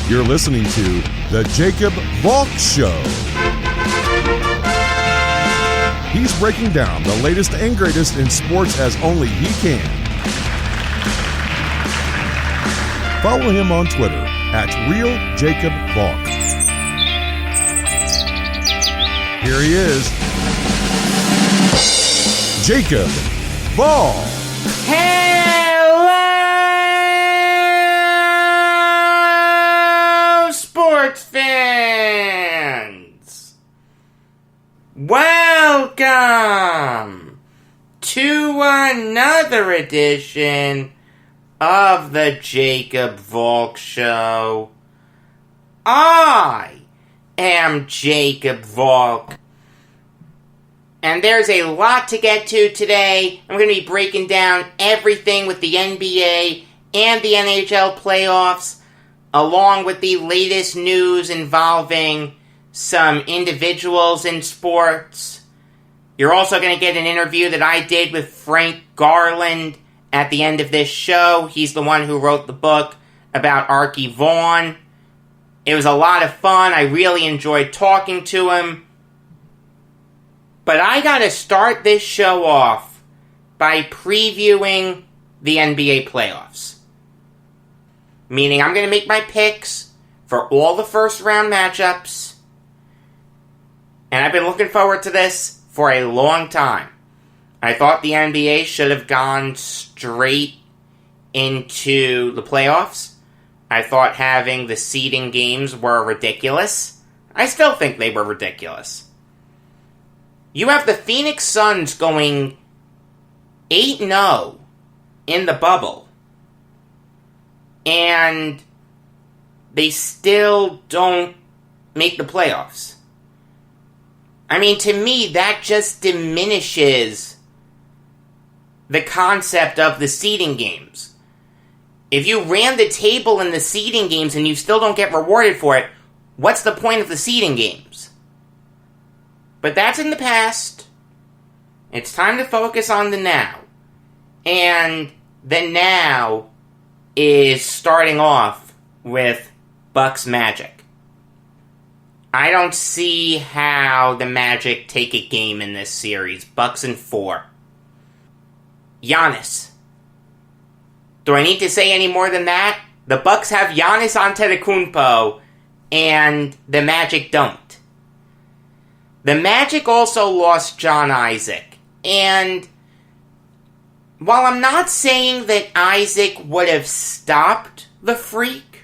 You're listening to The Jacob Valk Show. He's breaking down the latest and greatest in sports as only he can. Follow him on Twitter at RealJacobValk. Here he is, Jacob Valk. Hello, sports fans! Welcome to another edition of the Jacob Valk Show. I am Jacob Valk. And there's a lot to get to today. I'm going to be breaking down everything with the NBA and the NHL playoffs, along with the latest news involving some individuals in sports. You're also going to get an interview that I did with Frank Garland at the end of this show. He's the one who wrote the book about Arky, Vaughan. It was a lot of fun. I really enjoyed talking to him. But I gotta start this show off by previewing the NBA playoffs. Meaning I'm gonna make my picks for all the first round matchups. And I've been looking forward to this for a long time. I thought the NBA should have gone straight into the playoffs. I thought having the seeding games were ridiculous. I still think they were ridiculous. You have the Phoenix Suns going 8-0 in the bubble. And they still don't make the playoffs. I mean, to me, that just diminishes the concept of the seeding games. If you ran the table in the seeding games and you still don't get rewarded for it, what's the point of the seeding games? But that's in the past. It's time to focus on the now. And the now is starting off with Bucks Magic. I don't see how the Magic take a game in this series. Bucks in 4. Giannis. Do I need to say any more than that? The Bucks have Giannis Antetokounmpo, and the Magic don't. The Magic also lost John Isaac, and while I'm not saying that Isaac would have stopped the Freak,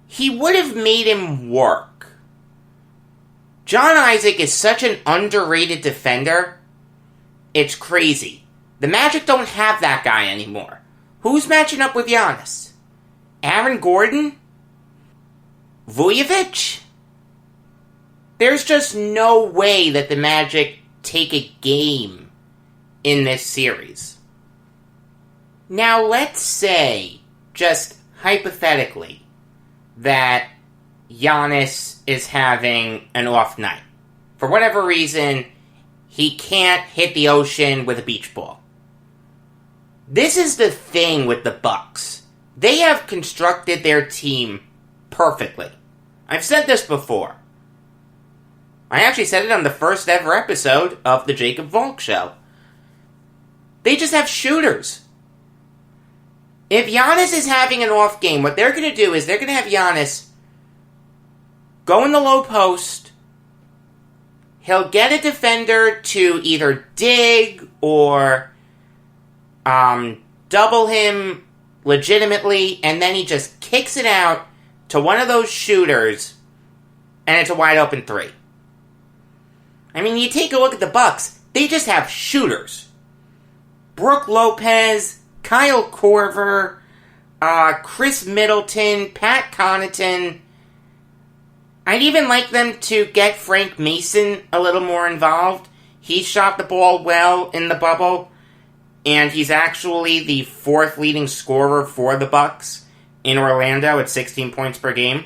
he would have made him work. John Isaac is such an underrated defender, it's crazy. The Magic don't have that guy anymore. Who's matching up with Giannis? Aaron Gordon? Vujovic? There's just no way that the Magic take a game in this series. Now, let's say, just hypothetically, that Giannis is having an off night. For whatever reason, he can't hit the ocean with a beach ball. This is the thing with the Bucks. They have constructed their team perfectly. I've said this before. I actually said it on the first ever episode of the Jacob Valk Show. They just have shooters. If Giannis is having an off game, what they're going to do is they're going to have Giannis go in the low post. He'll get a defender to either dig or double him legitimately, and then he just kicks it out to one of those shooters, and it's a wide open 3. I mean, you take a look at the Bucks, they just have shooters. Brook Lopez, Kyle Korver, Chris Middleton, Pat Connaughton. I'd even like them to get Frank Mason a little more involved. He shot the ball well in the bubble, and he's actually the 4th leading scorer for the Bucks in Orlando at 16 points per game.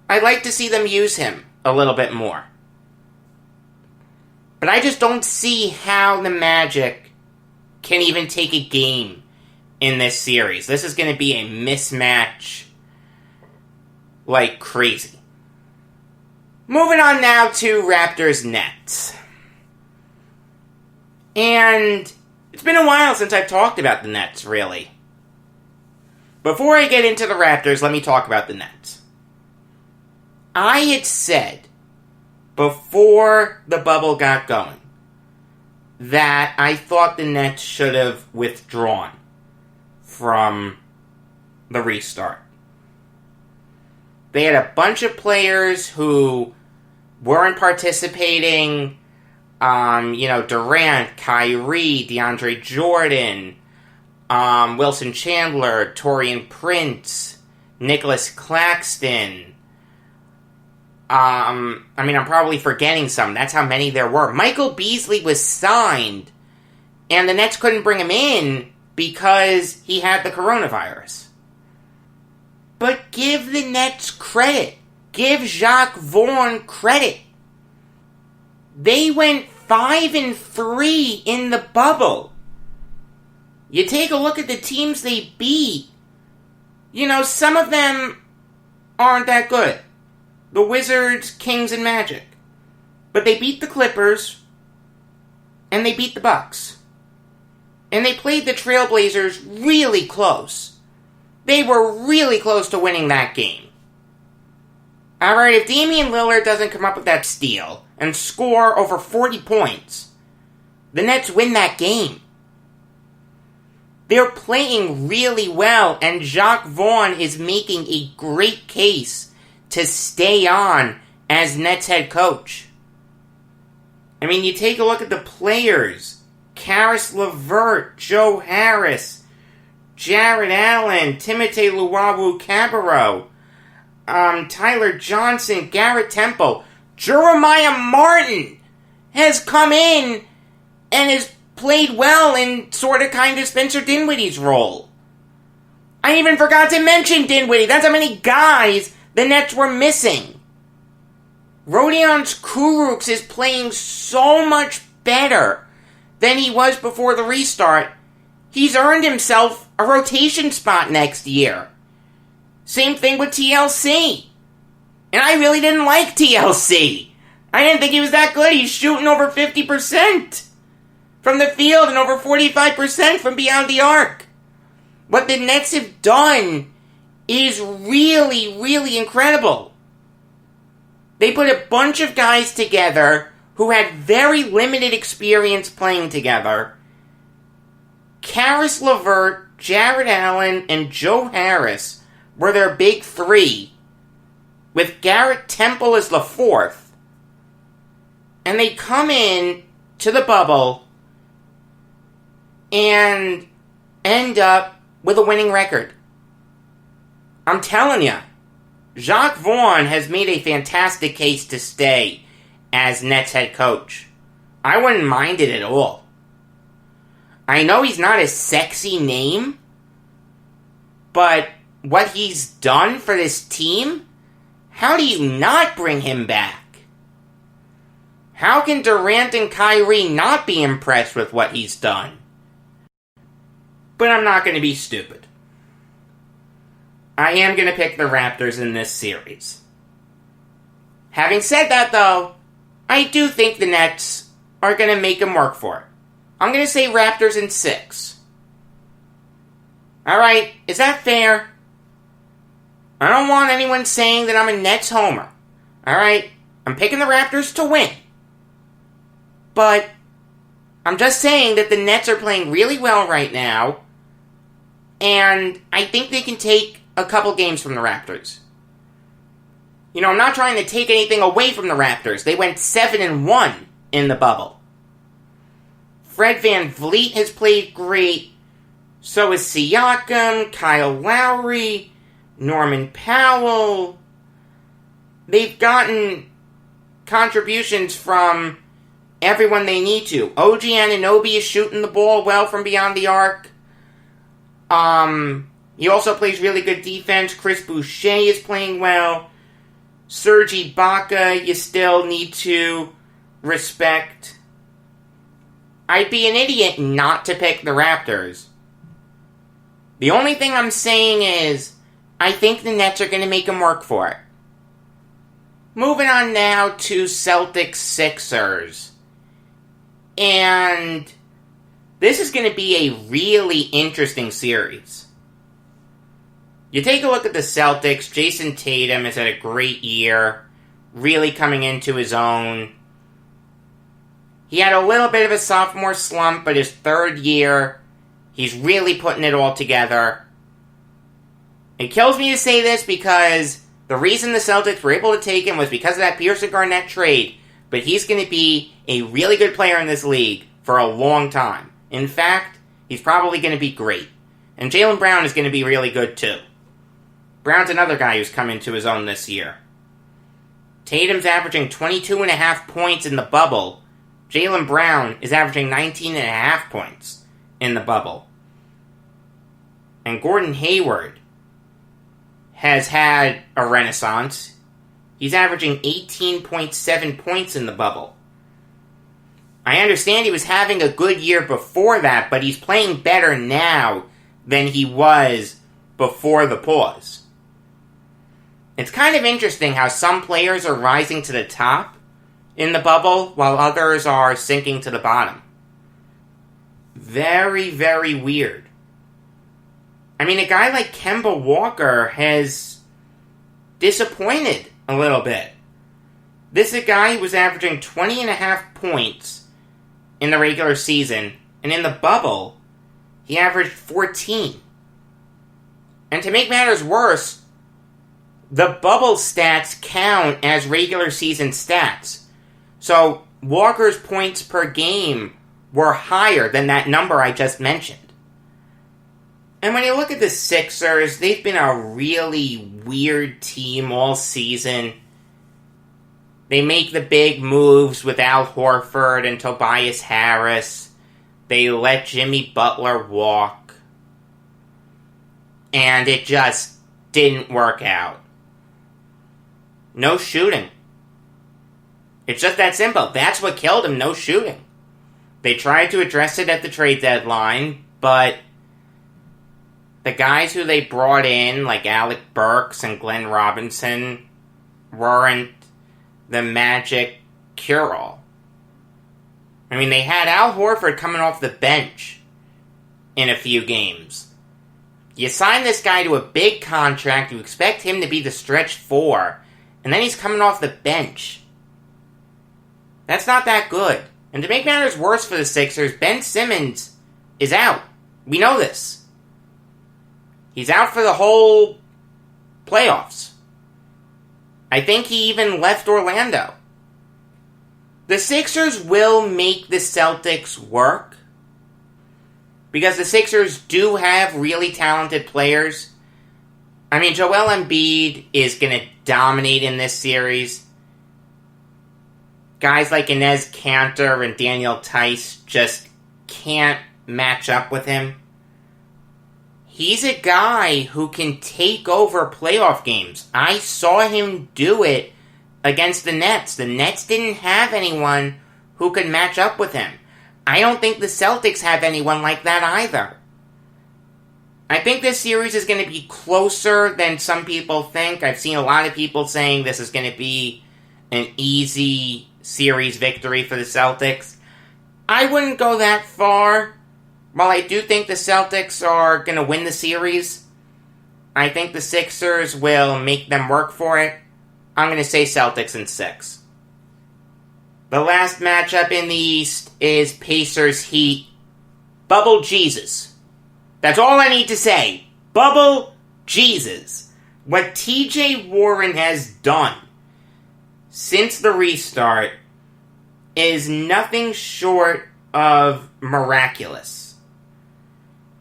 I'd like to see them use him a little bit more. But I just don't see how the Magic can even take a game in this series. This is going to be a mismatch like crazy. Moving on now to Raptors Nets. And it's been a while since I've talked about the Nets, really. Before I get into the Raptors, let me talk about the Nets. I had said, before the bubble got going, that I thought the Nets should have withdrawn from the restart. They had a bunch of players who weren't participating. Durant, Kyrie, DeAndre Jordan, Wilson Chandler, Taurean Prince, Nicholas Claxton. I'm probably forgetting some. That's how many there were. Michael Beasley was signed, and the Nets couldn't bring him in because he had the coronavirus. But give the Nets credit. Give Jacques Vaughan credit. They went 5-3 in the bubble. You take a look at the teams they beat. Some of them aren't that good. The Wizards, Kings, and Magic. But they beat the Clippers, and they beat the Bucks. And they played the Trailblazers really close. They were really close to winning that game. Alright, if Damian Lillard doesn't come up with that steal and score over 40 points, the Nets win that game. They're playing really well, and Jacques Vaughan is making a great case to stay on as Nets head coach. You take a look at the players. Karis LeVert, Joe Harris, Jared Allen, Timothé Luwawu-Cabarrot, Tyler Johnson, Garrett Temple, Jeremiah Martin has come in and has played well in kind of Spencer Dinwiddie's role. I even forgot to mention Dinwiddie. That's how many guys the Nets were missing. Rodion Kurucs is playing so much better than he was before the restart. He's earned himself a rotation spot next year. Same thing with TLC. And I really didn't like TLC. I didn't think he was that good. He's shooting over 50% from the field and over 45% from beyond the arc. What the Nets have done is really, really incredible. They put a bunch of guys together who had very limited experience playing together. Karis LeVert, Jared Allen, and Joe Harris were their big three, with Garrett Temple as the fourth. And they come in to the bubble and end up with a winning record. I'm telling you, Jacques Vaughan has made a fantastic case to stay as Nets head coach. I wouldn't mind it at all. I know he's not a sexy name, but what he's done for this team, how do you not bring him back? How can Durant and Kyrie not be impressed with what he's done? But I'm not going to be stupid. I am going to pick the Raptors in this series. Having said that, though, I do think the Nets are going to make him work for it. I'm going to say Raptors in 6. Alright, is that fair? I don't want anyone saying that I'm a Nets homer. Alright, I'm picking the Raptors to win. But I'm just saying that the Nets are playing really well right now, and I think they can take a couple games from the Raptors. I'm not trying to take anything away from the Raptors. They went 7-1 in the bubble. Fred VanVleet has played great. So is Siakam, Kyle Lowry, Norman Powell. They've gotten contributions from everyone they need to. OG Anunoby is shooting the ball well from beyond the arc. He also plays really good defense. Chris Boucher is playing well. Serge Ibaka, you still need to respect. I'd be an idiot not to pick the Raptors. The only thing I'm saying is, I think the Nets are going to make him work for it. Moving on now to Celtics Sixers. And this is going to be a really interesting series. You take a look at the Celtics. Jason Tatum has had a great year, really coming into his own. He had a little bit of a sophomore slump, but his third year, he's really putting it all together. It kills me to say this because the reason the Celtics were able to take him was because of that Pearson-Garnett trade, but he's going to be a really good player in this league for a long time. In fact, he's probably going to be great. And Jaylen Brown is going to be really good too. Brown's another guy who's come into his own this year. Tatum's averaging 22.5 points in the bubble. Jaylen Brown is averaging 19.5 points in the bubble. And Gordon Hayward has had a renaissance. He's averaging 18.7 points in the bubble. I understand he was having a good year before that, but he's playing better now than he was before the pause. It's kind of interesting how some players are rising to the top in the bubble while others are sinking to the bottom. Very, very weird. I mean, a guy like Kemba Walker has disappointed a little bit. This is a guy who was averaging 20.5 points in the regular season, and in the bubble, he averaged 14. And to make matters worse, the bubble stats count as regular season stats. So, Walker's points per game were higher than that number I just mentioned. And when you look at the Sixers, they've been a really weird team all season. They make the big moves with Al Horford and Tobias Harris. They let Jimmy Butler walk. And it just didn't work out. No shooting. It's just that simple. That's what killed him, no shooting. They tried to address it at the trade deadline, but the guys who they brought in, like Alec Burks and Glenn Robinson, weren't the magic cure-all. I mean, they had Al Horford coming off the bench in a few games. You sign this guy to a big contract, you expect him to be the stretch four, and then he's coming off the bench. That's not that good. And to make matters worse for the Sixers, Ben Simmons is out. We know this. He's out for the whole playoffs. I think he even left Orlando. The Sixers will make the Celtics work, because the Sixers do have really talented players. I mean, Joel Embiid is going to dominate in this series. Guys like Enes Kanter and Daniel Tice just can't match up with him. He's a guy who can take over playoff games. I saw him do it against the Nets. The Nets didn't have anyone who could match up with him. I don't think the Celtics have anyone like that either. I think this series is going to be closer than some people think. I've seen a lot of people saying this is going to be an easy series victory for the Celtics. I wouldn't go that far. While I do think the Celtics are going to win the series, I think the Sixers will make them work for it. I'm going to say Celtics in 6. The last matchup in the East is Pacers-Heat. Bubble Jesus. That's all I need to say. Bubble Jesus. What TJ Warren has done since the restart is nothing short of miraculous.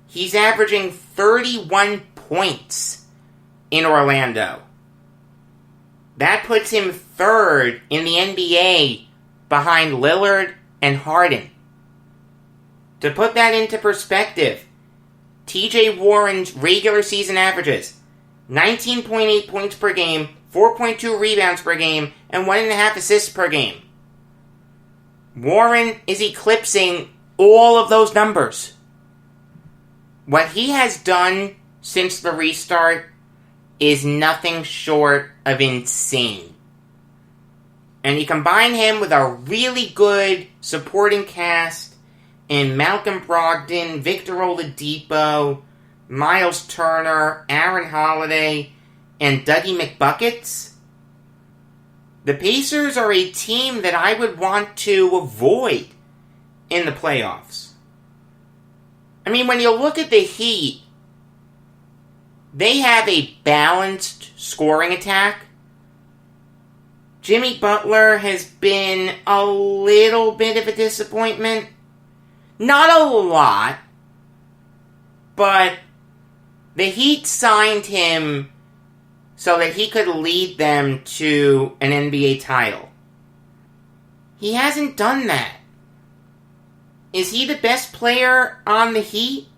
He's averaging 31 points in Orlando. That puts him third in the NBA behind Lillard and Harden. To put that into perspective, TJ Warren's regular season averages 19.8 points per game, 4.2 rebounds per game, and 1.5 assists per game. Warren is eclipsing all of those numbers. What he has done since the restart is nothing short of insane. And you combine him with a really good supporting cast in Malcolm Brogdon, Victor Oladipo, Miles Turner, Aaron Holiday, and Dougie McBuckets. The Pacers are a team that I would want to avoid in the playoffs. I mean, when you look at the Heat, they have a balanced scoring attack. Jimmy Butler has been a little bit of a disappointment. Not a lot, but the Heat signed him so that he could lead them to an NBA title. He hasn't done that. Is he the best player on the Heat?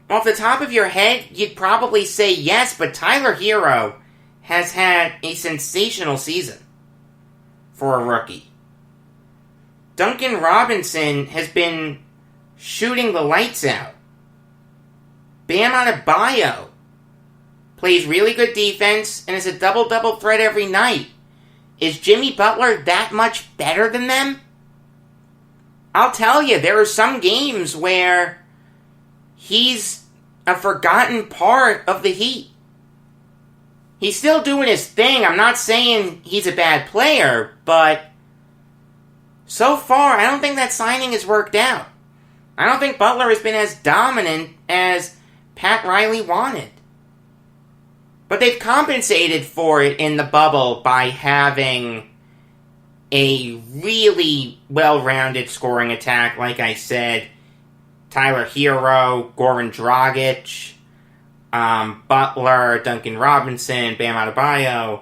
Off the top of your head, you'd probably say yes, but Tyler Hero has had a sensational season for a rookie. Duncan Robinson has been shooting the lights out. Bam Adebayo plays really good defense and is a double-double threat every night. Is Jimmy Butler that much better than them? I'll tell you, there are some games where he's a forgotten part of the Heat. He's still doing his thing. I'm not saying he's a bad player, but so far, I don't think that signing has worked out. I don't think Butler has been as dominant as Pat Riley wanted. But they've compensated for it in the bubble by having a really well-rounded scoring attack. Like I said, Tyler Hero, Goran Dragic, Butler, Duncan Robinson, Bam Adebayo,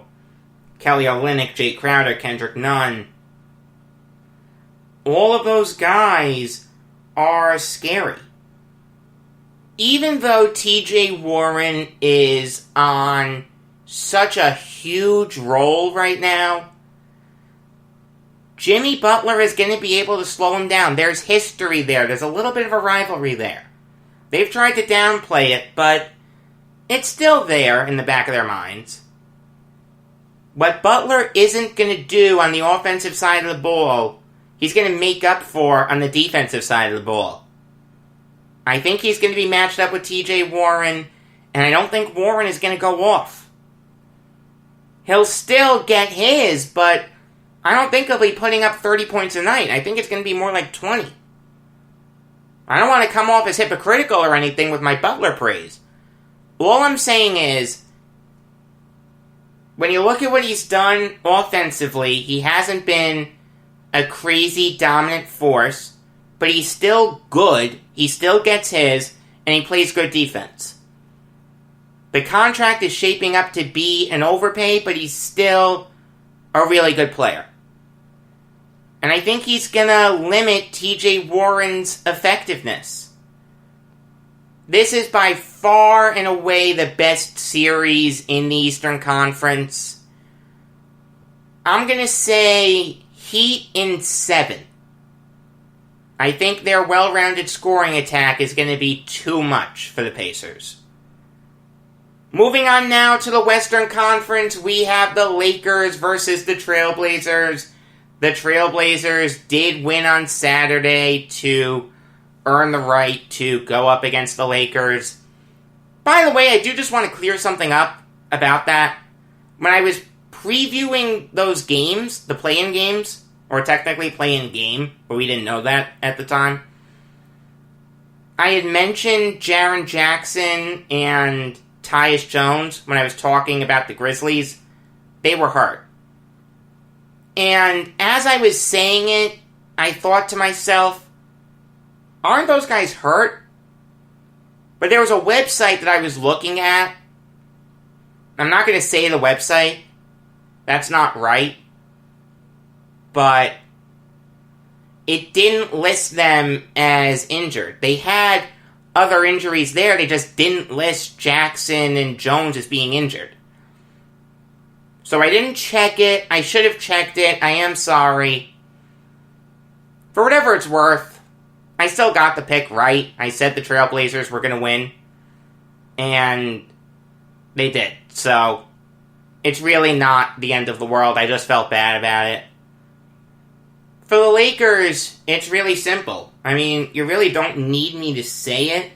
Kelly Olynyk, Jay Crowder, Kendrick Nunn. All of those guys are scary. Even though TJ Warren is on such a huge roll right now, Jimmy Butler is going to be able to slow him down. There's history there. There's a little bit of a rivalry there. They've tried to downplay it, but it's still there in the back of their minds. What Butler isn't going to do on the offensive side of the ball, he's going to make up for on the defensive side of the ball. I think he's going to be matched up with TJ Warren, and I don't think Warren is going to go off. He'll still get his, but I don't think he'll be putting up 30 points a night. I think it's going to be more like 20. I don't want to come off as hypocritical or anything with my Butler praise. All I'm saying is, when you look at what he's done offensively, he hasn't been a crazy dominant force, but he's still good, he still gets his, and he plays good defense. The contract is shaping up to be an overpay, but he's still a really good player. And I think he's gonna limit TJ Warren's effectiveness. This is by far and away the best series in the Eastern Conference. I'm gonna say Heat in 7. I think their well-rounded scoring attack is going to be too much for the Pacers. Moving on now to the Western Conference, we have the Lakers versus the Trailblazers. The Trailblazers did win on Saturday to earn the right to go up against the Lakers. By the way, I do just want to clear something up about that. When I was previewing those games, the play-in games, or technically play-in game, but we didn't know that at the time, I had mentioned Jaren Jackson and Tyus Jones when I was talking about the Grizzlies. They were hurt. And as I was saying it, I thought to myself, aren't those guys hurt? But there was a website that I was looking at. I'm not going to say the website. That's not right. But it didn't list them as injured. They had other injuries there, they just didn't list Jackson and Jones as being injured. So I didn't check it. I should have checked it. I am sorry. For whatever it's worth, I still got the pick right. I said the Trailblazers were going to win. And They did. So, it's really not the end of the world. I just felt bad about it. For the Lakers, it's really simple. I mean, you really don't need me to say it,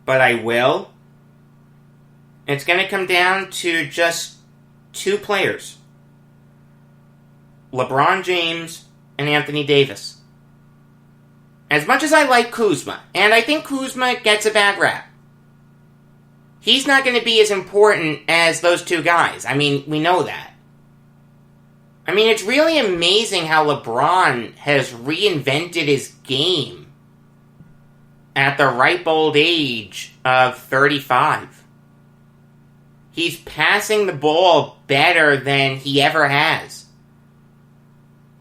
but I will. It's going to come down to just two players. LeBron James and Anthony Davis. As much as I like Kuzma, and I think Kuzma gets a bad rap, he's not going to be as important as those two guys. I mean, we know that. I mean, it's really amazing how LeBron has reinvented his game at the ripe old age of 35. He's passing the ball better than he ever has.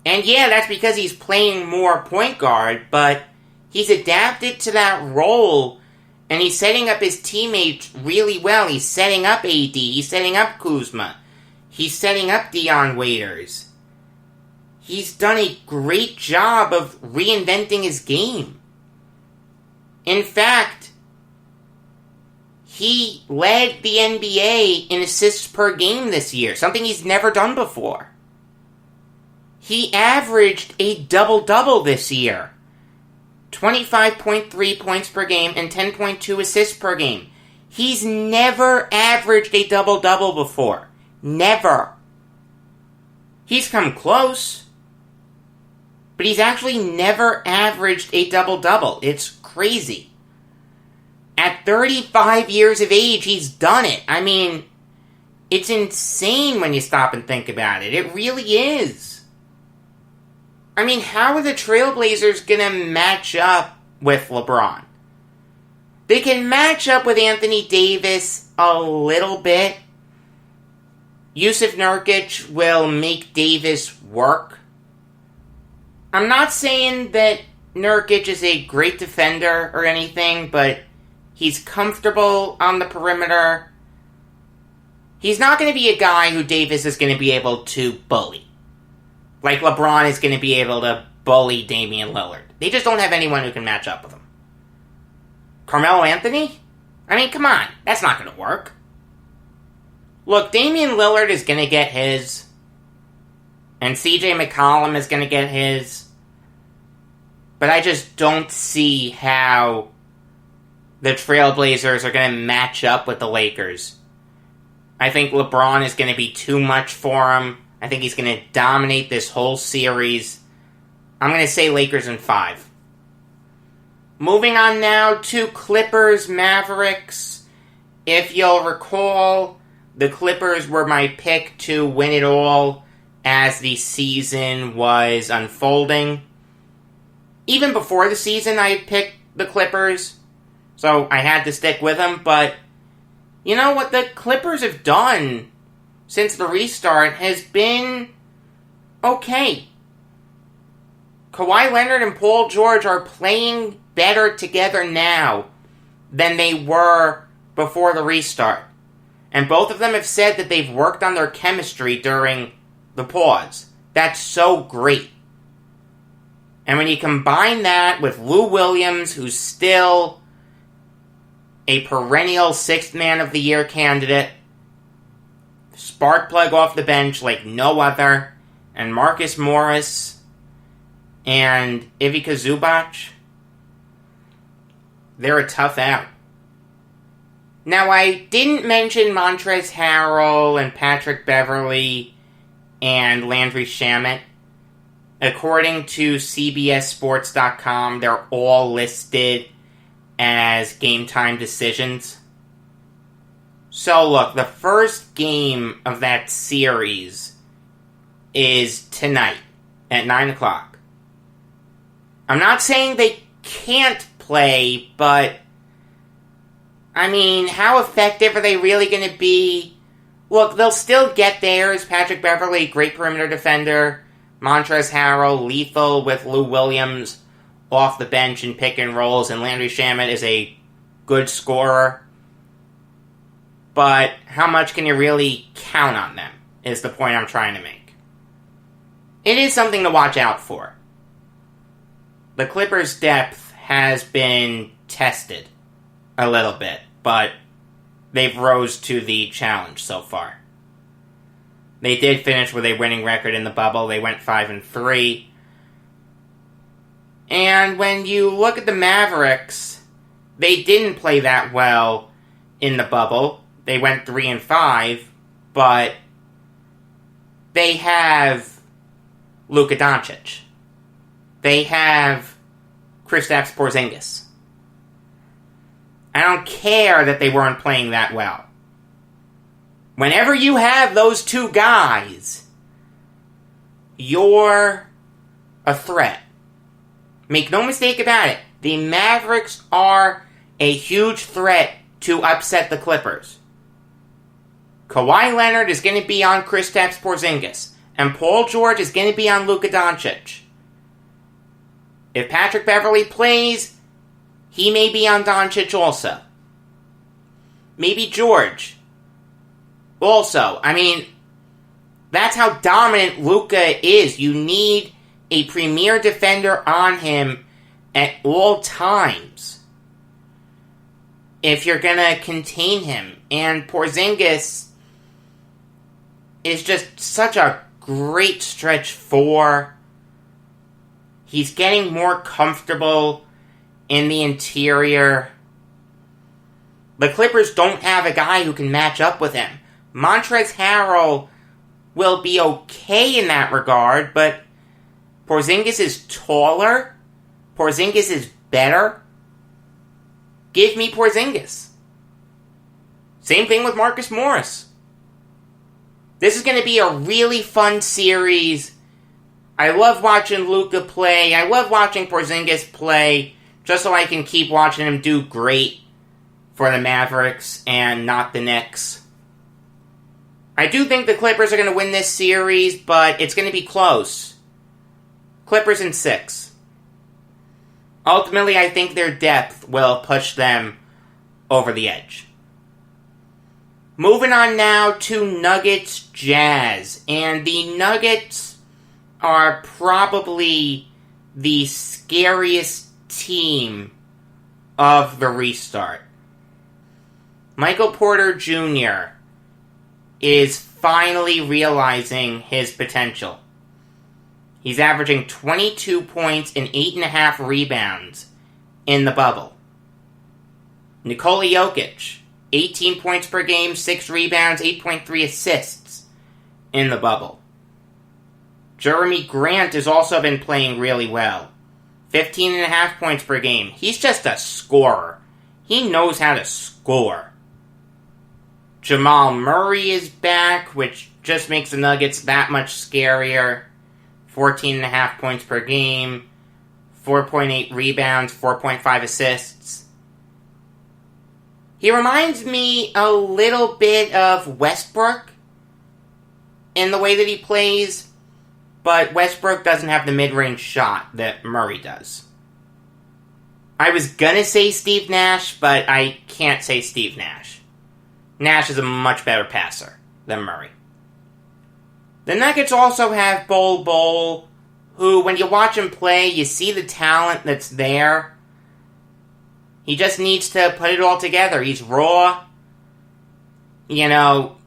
And yeah, that's because he's playing more point guard, but he's adapted to that role, and he's setting up his teammates really well. He's setting up AD, he's setting up Kuzma, he's setting up Dion Waiters. He's done a great job of reinventing his game. In fact, he led the NBA in assists per game this year, something he's never done before. He averaged a double-double this year. 25.3 points per game and 10.2 assists per game. He's never averaged a double-double before. Never. He's come close, but he's actually never averaged a double-double. It's crazy. At 35 years of age, he's done it. I mean, it's insane when you stop and think about it. It really is. I mean, how are the Trailblazers going to match up with LeBron? They can match up with Anthony Davis a little bit. Yusuf Nurkic will make Davis work. I'm not saying that Nurkic is a great defender or anything, but he's comfortable on the perimeter. He's not going to be a guy who Davis is going to be able to bully. Like LeBron is going to be able to bully Damian Lillard. They just don't have anyone who can match up with him. Carmelo Anthony? I mean, come on. That's not going to work. Look, Damian Lillard is going to get his. And CJ McCollum is going to get his. But I just don't see how the Trailblazers are going to match up with the Lakers. I think LeBron is going to be too much for him. I think he's going to dominate this whole series. I'm going to say Lakers in 5. Moving on now to Clippers Mavericks. If you'll recall, the Clippers were my pick to win it all as the season was unfolding. Even before the season, I had picked the Clippers, so I had to stick with them. But you know what the Clippers have done since the restart has been okay. Kawhi Leonard and Paul George are playing better together now than they were before the restart. And both of them have said that they've worked on their chemistry during the pause. That's so great. And when you combine that with Lou Williams, who's still a perennial 6th Man of the Year candidate, spark plug off the bench like no other, and Marcus Morris and Ivica Zubac, they're a tough out. Now, I didn't mention Montrezl Harrell and Patrick Beverley and Landry Shamet. According to CBSSports.com, they're all listed as game time decisions. So look, the first game of that series is tonight at 9 o'clock. I'm not saying they can't play, but I mean, how effective are they really going to be? Look, they'll still get theirs. Patrick Beverley, great perimeter defender. Montrezl Harrell, lethal with Lou Williams off the bench and pick and rolls. And Landry Shamet is a good scorer. But how much can you really count on them, is the point I'm trying to make. It is something to watch out for. The Clippers' depth has been tested a little bit, but they've rose to the challenge so far. They did finish with a winning record in the bubble. They went 5-3. And when you look at the Mavericks, they didn't play that well in the bubble. They went 3-5, but they have Luka Doncic. They have Kristaps Porzingis. I don't care that they weren't playing that well. Whenever you have those two guys, you're a threat. Make no mistake about it. The Mavericks are a huge threat to upset the Clippers. Kawhi Leonard is going to be on Kristaps Porzingis, and Paul George is going to be on Luka Doncic. If Patrick Beverley plays, he may be on Doncic also. Maybe George. Also, I mean, that's how dominant Luka is. You need a premier defender on him at all times if you're going to contain him. And Porzingis is just such a great stretch four. He's getting more comfortable in the interior. The Clippers don't have a guy who can match up with him. Montrezl Harrell will be okay in that regard, but Porzingis is taller. Porzingis is better. Give me Porzingis. Same thing with Marcus Morris. This is going to be a really fun series. I love watching Luka play. I love watching Porzingis play, just so I can keep watching him do great for the Mavericks and not the Knicks. I do think the Clippers are going to win this series, but it's going to be close. Clippers in 6. Ultimately, I think their depth will push them over the edge. Moving on now to Nuggets Jazz. And the Nuggets are probably the scariest team of the restart. Michael Porter Jr. is finally realizing his potential. He's averaging 22 points and 8.5 rebounds in the bubble. Nikola Jokic, 18 points per game, 6 rebounds, 8.3 assists in the bubble. Jeremy Grant has also been playing really well. 15.5 points per game. He's just a scorer. He knows how to score. Jamal Murray is back, which just makes the Nuggets that much scarier. 14.5 points per game, 4.8 rebounds, 4.5 assists. He reminds me a little bit of Westbrook in the way that he plays, but Westbrook doesn't have the mid-range shot that Murray does. I was gonna say Steve Nash, but I can't say Steve Nash. Nash is a much better passer than Murray. The Nuggets also have Bol Bol, who, when you watch him play, you see the talent that's there. He just needs to put it all together. He's raw. You know,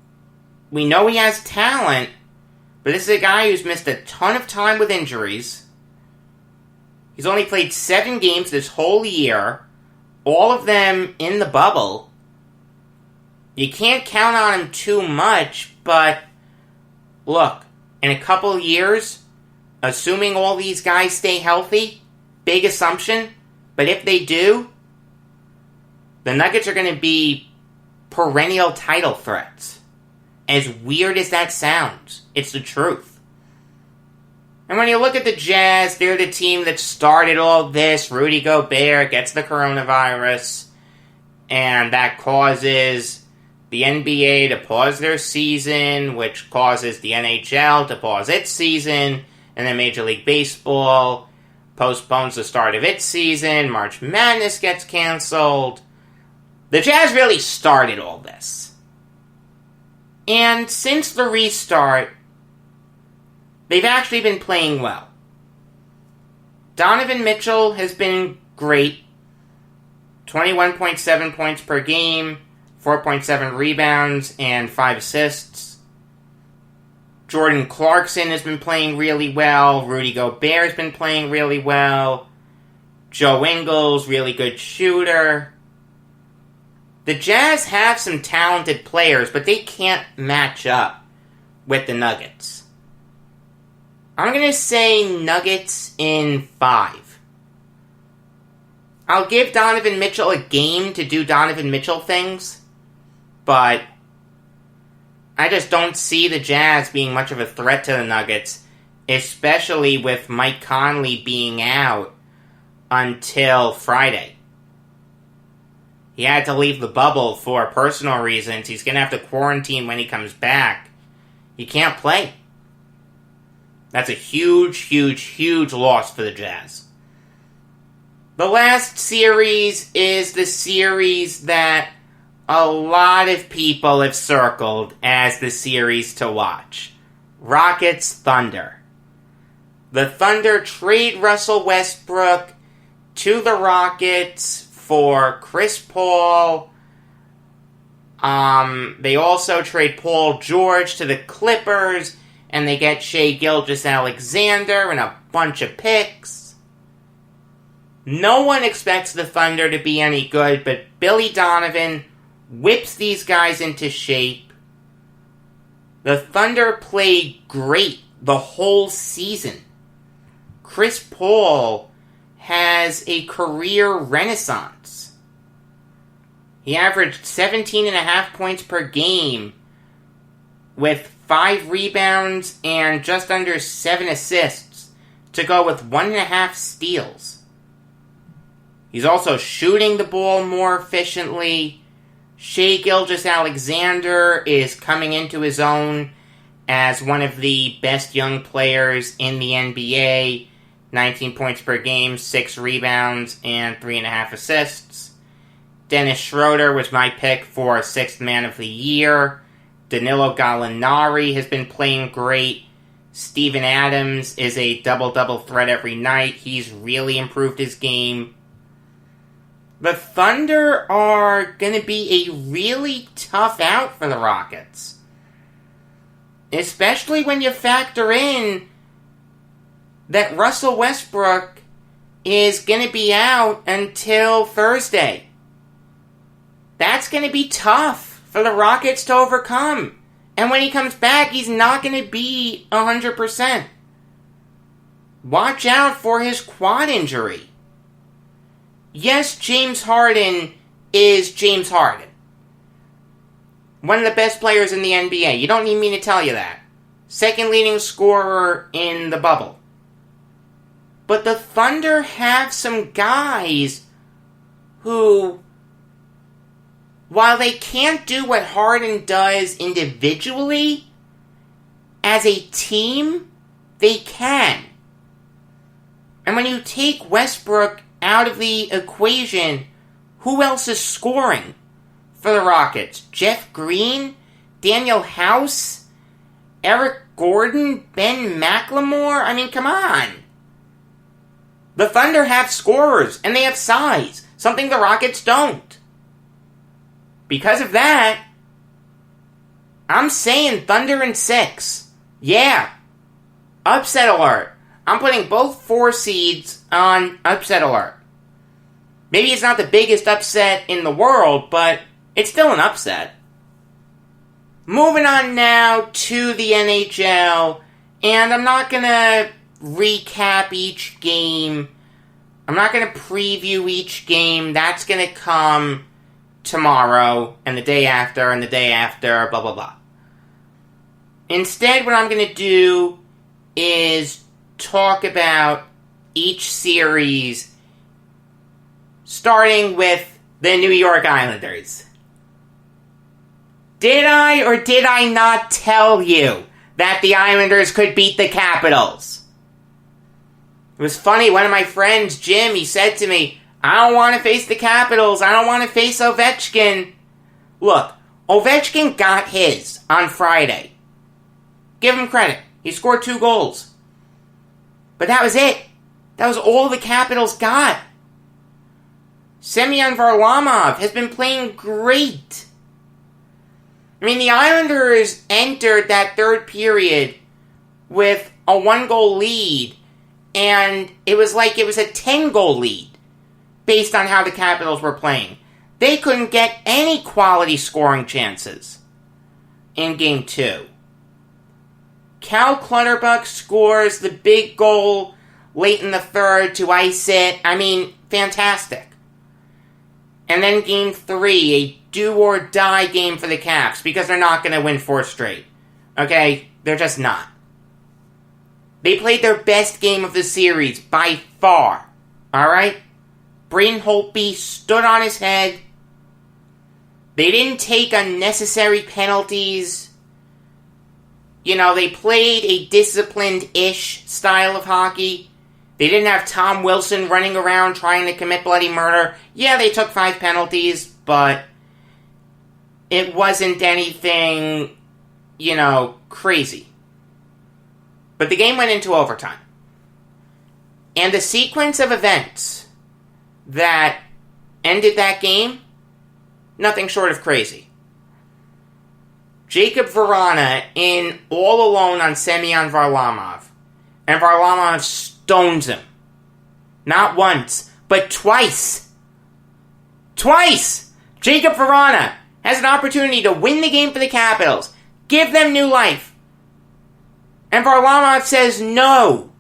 we know he has talent, but this is a guy who's missed a ton of time with injuries. He's only played 7 games this whole year, all of them in the bubble. You can't count on him too much, but look, in a couple of years, assuming all these guys stay healthy, big assumption, but if they do, the Nuggets are going to be perennial title threats. As weird as that sounds, it's the truth. And when you look at the Jazz, they're the team that started all this. Rudy Gobert gets the coronavirus, and that causes the NBA to pause their season, which causes the NHL to pause its season, and then Major League Baseball postpones the start of its season. March Madness gets canceled. The Jazz really started all this. And since the restart, they've actually been playing well. Donovan Mitchell has been great. 21.7 points per game, 4.7 rebounds and 5 assists. Jordan Clarkson has been playing really well. Rudy Gobert has been playing really well. Joe Ingles, really good shooter. The Jazz have some talented players, but they can't match up with the Nuggets. I'm going to say Nuggets in 5. I'll give Donovan Mitchell a game to do Donovan Mitchell things, but I just don't see the Jazz being much of a threat to the Nuggets, especially with Mike Conley being out until Friday. He had to leave the bubble for personal reasons. He's going to have to quarantine when he comes back. He can't play. That's a huge, huge, huge loss for the Jazz. The last series is the series that a lot of people have circled as the series to watch. Rockets Thunder. The Thunder trade Russell Westbrook to the Rockets for Chris Paul. They also trade Paul George to the Clippers, and they get Shai Gilgeous-Alexander and a bunch of picks. No one expects the Thunder to be any good, but Billy Donovan whips these guys into shape. The Thunder played great the whole season. Chris Paul has a career renaissance. He averaged 17.5 points per game with 5 rebounds and just under 7 assists to go with 1.5 steals. He's also shooting the ball more efficiently. Shai Gilgeous-Alexander is coming into his own as one of the best young players in the NBA. 19 points per game, 6 rebounds, and 3.5 assists. Dennis Schroeder was my pick for 6th Man of the Year. Danilo Gallinari has been playing great. Steven Adams is a double-double threat every night. He's really improved his game. The Thunder are going to be a really tough out for the Rockets. Especially when you factor in that Russell Westbrook is going to be out until Thursday. That's going to be tough for the Rockets to overcome. And when he comes back, he's not going to be 100%. Watch out for his quad injury. Yes, James Harden is James Harden. One of the best players in the NBA. You don't need me to tell you that. Second leading scorer in the bubble. But the Thunder have some guys who, while they can't do what Harden does individually, as a team, they can. And when you take Westbrook out of the equation, who else is scoring for the Rockets? Jeff Green? Daniel House? Eric Gordon? Ben McLemore? I mean, come on. The Thunder have scorers, and they have size, something the Rockets don't. Because of that, I'm saying Thunder in 6. Yeah. Upset alert. I'm putting both 4 seeds on upset alert. Maybe it's not the biggest upset in the world, but it's still an upset. Moving on now to the NHL, and I'm not going to recap each game. I'm not going to preview each game. That's going to come tomorrow, and the day after, and the day after, blah, blah, blah. Instead, what I'm going to do is talk about each series, starting with the New York Islanders. Did I or did I not tell you that the Islanders could beat the Capitals? It was funny, one of my friends, Jim, he said to me, I don't want to face the Capitals, I don't want to face Ovechkin. Look, Ovechkin got his on Friday. Give him credit, he scored 2 goals. But that was it. That was all the Capitals got. Semyon Varlamov has been playing great. I mean, the Islanders entered that third period with a 1-goal lead, and it was like it was a 10-goal lead based on how the Capitals were playing. They couldn't get any quality scoring chances in Game 2. Cal Clutterbuck scores the big goal late in the third to ice it. I mean, fantastic. And then Game 3, a do-or-die game for the Caps, because they're not going to win 4 straight. Okay? They're just not. They played their best game of the series by far. Alright? Braden Holtby stood on his head. They didn't take unnecessary penalties. You know, they played a disciplined-ish style of hockey. They didn't have Tom Wilson running around trying to commit bloody murder. Yeah, they took 5 penalties, but it wasn't anything, you know, crazy. But the game went into overtime. And the sequence of events that ended that game, nothing short of crazy. Jacob Vrana in all alone on Semyon Varlamov. And Varlamov stones him. Not once, but twice. Twice! Jacob Vrana has an opportunity to win the game for the Capitals. Give them new life. And Varlamov says no.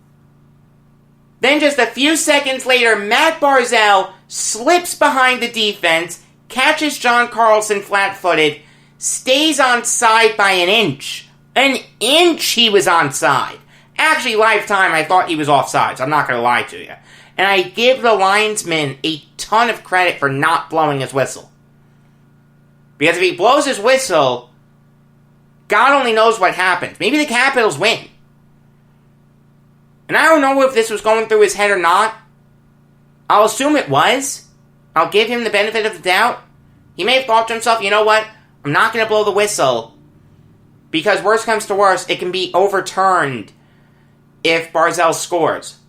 Then just a few seconds later, Matt Barzal slips behind the defense, catches John Carlson flat-footed, stays onside by an inch. An inch he was onside. Actually, lifetime, I thought he was offsides. I'm not going to lie to you. And I give the linesman a ton of credit for not blowing his whistle. Because if he blows his whistle, God only knows what happens. Maybe the Capitals win. And I don't know if this was going through his head or not. I'll assume it was. I'll give him the benefit of the doubt. He may have thought to himself, you know what? I'm not going to blow the whistle. Because worst comes to worst, it can be overturned if Barzal scores.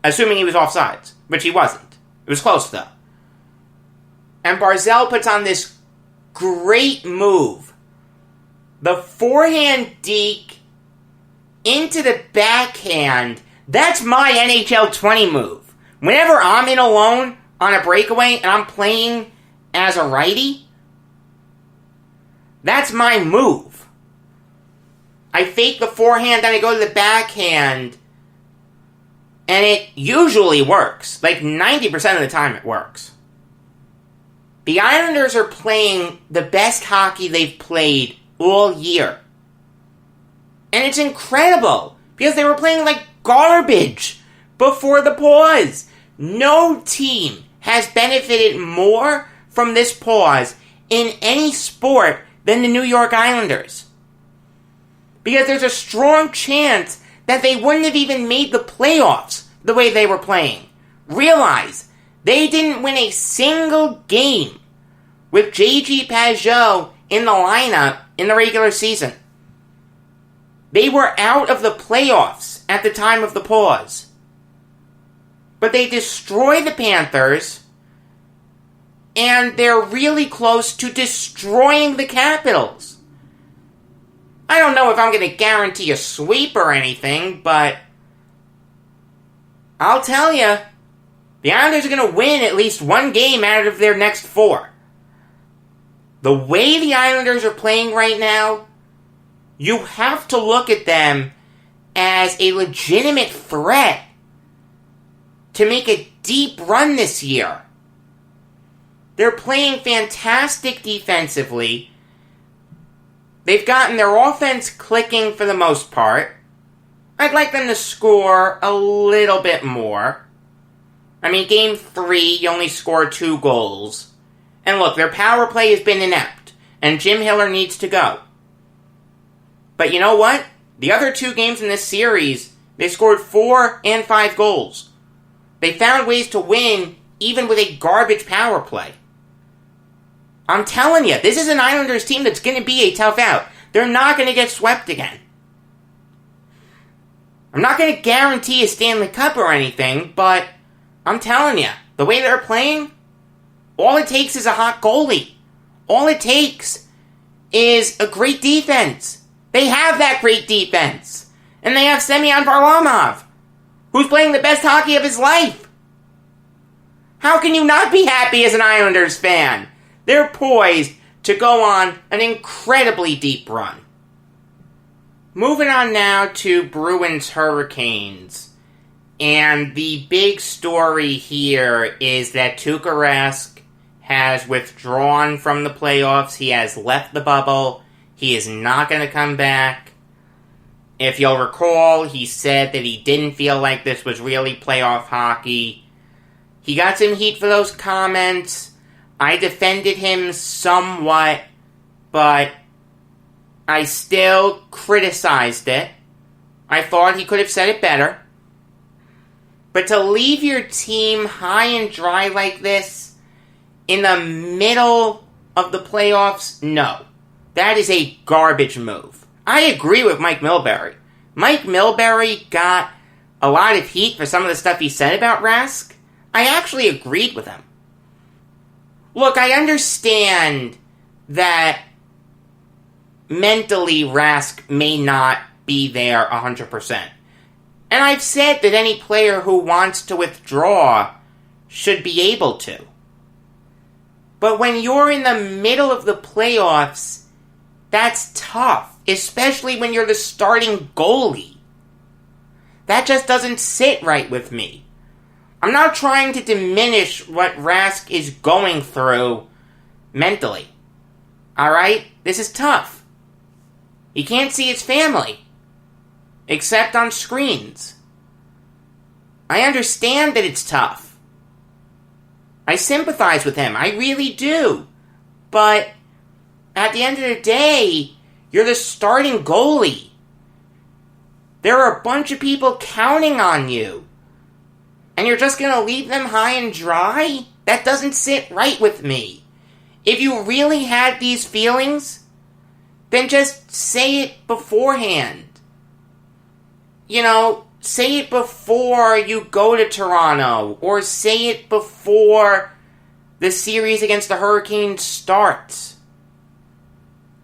Assuming he was offsides. Which he wasn't. It was close, though. And Barzal puts on this great move. The forehand deke into the backhand. That's my NHL 20 move. Whenever I'm in alone on a breakaway and I'm playing as a righty, that's my move. I fake the forehand, then I go to the backhand, and it usually works. Like 90% of the time it works. The Islanders are playing the best hockey they've played all year. And it's incredible, because they were playing like garbage before the pause. No team has benefited more from this pause in any sport than the New York Islanders. Because there's a strong chance that they wouldn't have even made the playoffs the way they were playing. Realize, they didn't win a single game with J.G. Pageau in the lineup in the regular season. They were out of the playoffs at the time of the pause. But they destroy the Panthers, and they're really close to destroying the Capitals. I don't know if I'm going to guarantee a sweep or anything, but I'll tell you, the Islanders are going to win at least one game out of their next 4. The way the Islanders are playing right now, you have to look at them as a legitimate threat to make a deep run this year. They're playing fantastic defensively. They've gotten their offense clicking for the most part. I'd like them to score a little bit more. I mean, Game 3, you only scored 2 goals. And look, their power play has been inept, and Jim Hiller needs to go. But you know what? The other 2 games in this series, they scored 4 and 5 goals. They found ways to win even with a garbage power play. I'm telling you, this is an Islanders team that's going to be a tough out. They're not going to get swept again. I'm not going to guarantee a Stanley Cup or anything, but I'm telling you, the way they're playing, all it takes is a hot goalie. All it takes is a great defense. They have that great defense. And they have Semyon Varlamov, who's playing the best hockey of his life. How can you not be happy as an Islanders fan? They're poised to go on an incredibly deep run. Moving on now to Bruins Hurricanes. And the big story here is that Tuukka Rask has withdrawn from the playoffs. He has left the bubble. He is not going to come back. If you'll recall, he said that he didn't feel like this was really playoff hockey. He got some heat for those comments. I defended him somewhat, but I still criticized it. I thought he could have said it better. But to leave your team high and dry like this in the middle of the playoffs, no. That is a garbage move. I agree with Mike Milbury. Mike Milbury got a lot of heat for some of the stuff he said about Rask. I actually agreed with him. Look, I understand that mentally Rask may not be there 100%. And I've said that any player who wants to withdraw should be able to. But when you're in the middle of the playoffs, that's tough, especially when you're the starting goalie. That just doesn't sit right with me. I'm not trying to diminish what Rask is going through mentally. Alright? This is tough. He can't see his family. Except on screens. I understand that it's tough. I sympathize with him. I really do. But at the end of the day, you're the starting goalie. There are a bunch of people counting on you. And you're just going to leave them high and dry? That doesn't sit right with me. If you really had these feelings, then just say it beforehand. You know, say it before you go to Toronto, or say it before the series against the Hurricanes starts.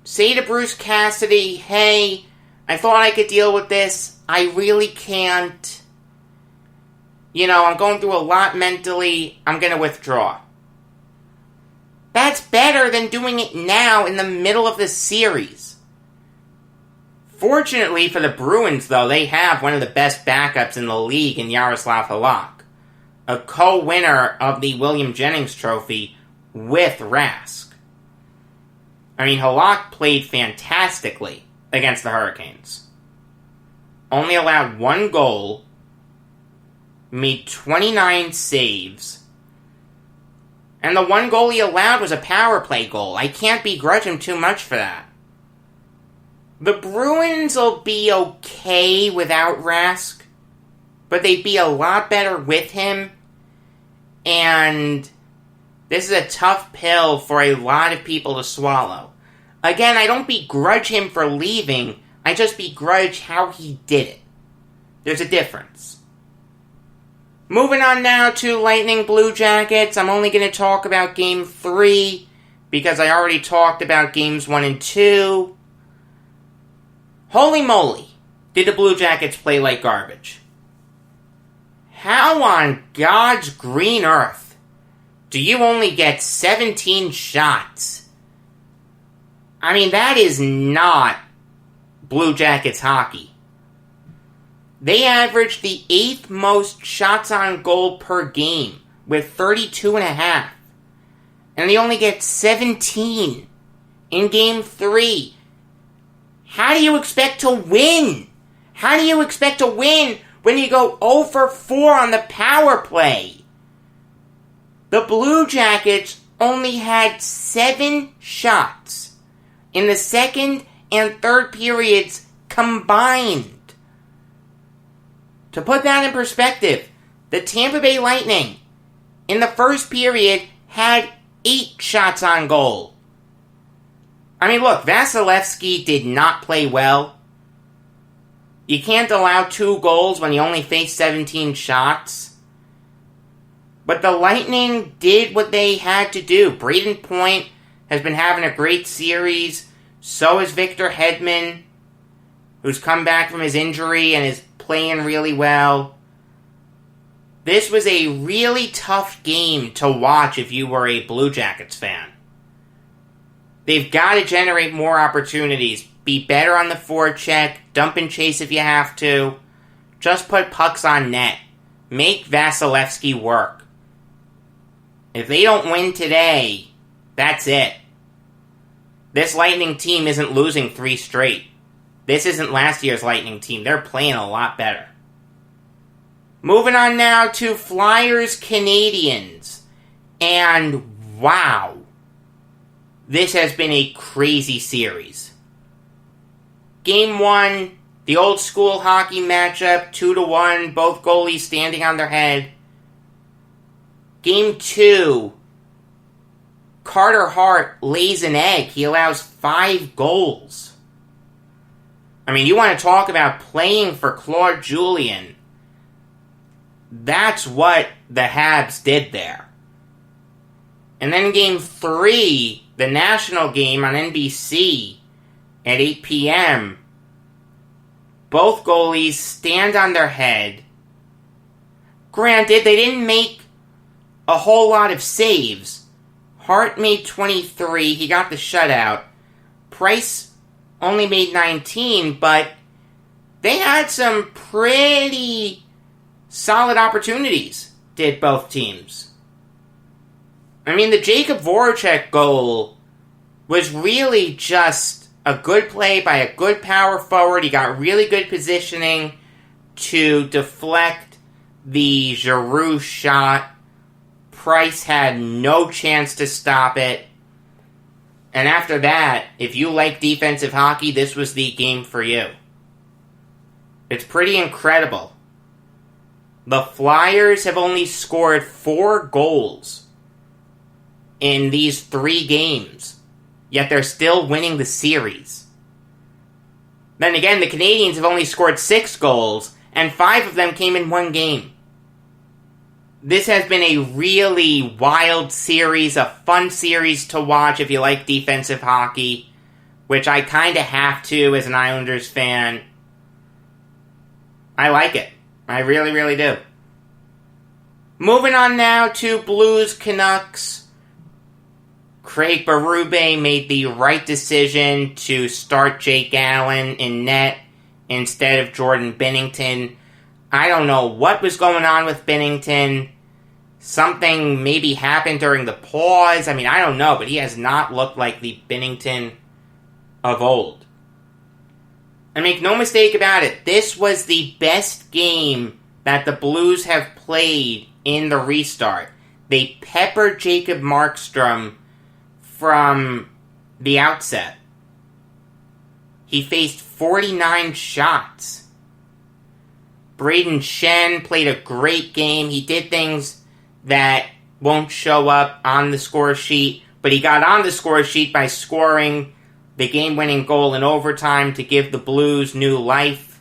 Say to Bruce Cassidy, hey, I thought I could deal with this. I really can't. You know, I'm going through a lot mentally. I'm going to withdraw. That's better than doing it now in the middle of the series. Fortunately for the Bruins, though, they have one of the best backups in the league in Yaroslav Halak, a co-winner of the William Jennings Trophy with Rask. I mean, Halak played fantastically against the Hurricanes. Only allowed 1 goal, made 29 saves, and the 1 goal he allowed was a power play goal. I can't begrudge him too much for that. The Bruins will be okay without Rask, but they'd be a lot better with him, and this is a tough pill for a lot of people to swallow. Again, I don't begrudge him for leaving, I just begrudge how he did it. There's a difference. Moving on now to Lightning Blue Jackets. I'm only going to talk about Game 3, because I already talked about Games 1 and 2. Holy moly, did the Blue Jackets play like garbage. How on God's green earth do you only get 17 shots? I mean, that is not Blue Jackets hockey. They averaged the 8th most shots on goal per game with 32.5. And they only get 17 in Game 3. How do you expect to win? How do you expect to win when you go 0 for 4 on the power play? The Blue Jackets only had 7 shots in the second and third periods combined. To put that in perspective, the Tampa Bay Lightning in the first period had 8 shots on goal. I mean, look, Vasilevsky did not play well. You can't allow 2 goals when you only face 17 shots. But the Lightning did what they had to do. Braden Point has been having a great series. So is Victor Hedman, who's come back from his injury and is playing really well. This was a really tough game to watch if you were a Blue Jackets fan. They've got to generate more opportunities. Be better on the forecheck. Dump and chase if you have to. Just put pucks on net. Make Vasilevsky work. If they don't win today, that's it. This Lightning team isn't losing 3 straight. This isn't last year's Lightning team. They're playing a lot better. Moving on now to Flyers Canadiens. And wow. This has been a crazy series. Game 1, the old school hockey matchup, 2-1, both goalies standing on their head. Game 2, Carter Hart lays an egg. He allows 5 goals. I mean, you want to talk about playing for Claude Julien. That's what the Habs did there. And then Game 3, the national game on NBC at 8 p.m., both goalies stand on their head. Granted, they didn't make a whole lot of saves. Hart made 23. He got the shutout. Price only made 19, but they had some pretty solid opportunities, did both teams. I mean, the Jacob Voracek goal was really just a good play by a good power forward. He got really good positioning to deflect the Giroux shot. Price had no chance to stop it. And after that, if you like defensive hockey, this was the game for you. It's pretty incredible. The Flyers have only scored 4 goals in these 3 games, yet they're still winning the series. Then again, the Canadiens have only scored 6 goals, and 5 of them came in 1 game. This has been a really wild series, a fun series to watch if you like defensive hockey, which I kind of have to as an Islanders fan. I like it. I really, really do. Moving on now to Blues Canucks. Craig Berube made the right decision to start Jake Allen in net instead of Jordan Binnington. I don't know what was going on with Binnington. Something maybe happened during the pause. I mean, I don't know, but he has not looked like the Binnington of old. And make no mistake about it, this was the best game that the Blues have played in the restart. They peppered Jacob Markstrom from the outset. He faced 49 shots. Braden Shen played a great game. He did things that won't show up on the score sheet, but he got on the score sheet by scoring the game-winning goal in overtime to give the Blues new life.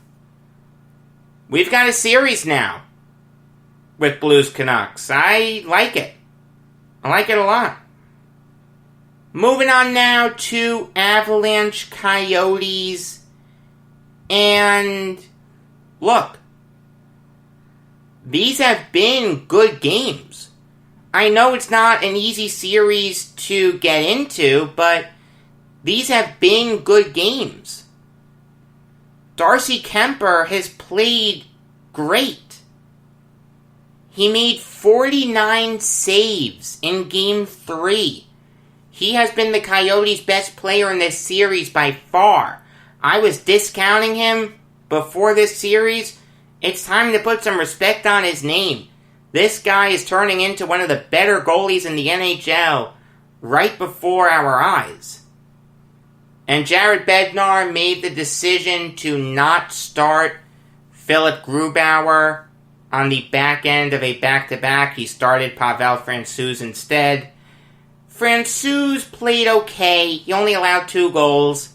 We've got a series now with Blues Canucks. I like it. I like it a lot. Moving on now to Avalanche Coyotes. And look, these have been good games. I know it's not an easy series to get into, but these have been good games. Darcy Kemper has played great. He made 49 saves in Game 3. He has been the Coyotes' best player in this series by far. I was discounting him before this series. It's time to put some respect on his name. This guy is turning into one of the better goalies in the NHL right before our eyes. And Jared Bednar made the decision to not start Philip Grubauer on the back end of a back-to-back. He started Pavel Francouz instead. Francouz played okay. He only allowed 2 goals.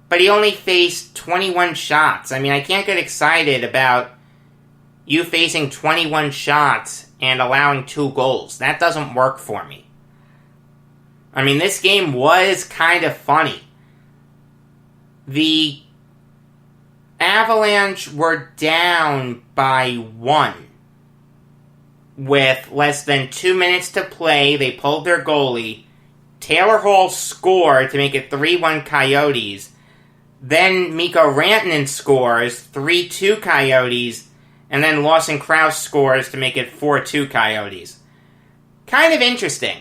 But he only faced 21 shots. I mean, I can't get excited about you facing 21 shots and allowing 2 goals. That doesn't work for me. I mean, this game was kind of funny. the Avalanche were down by 1 with less than 2 minutes to play. They pulled their goalie. Taylor Hall scored to make it 3-1 Coyotes. Then Mikko Rantanen scores, 3-2 Coyotes. And then Lawson Krause scores to make it 4-2 Coyotes. Kind of interesting.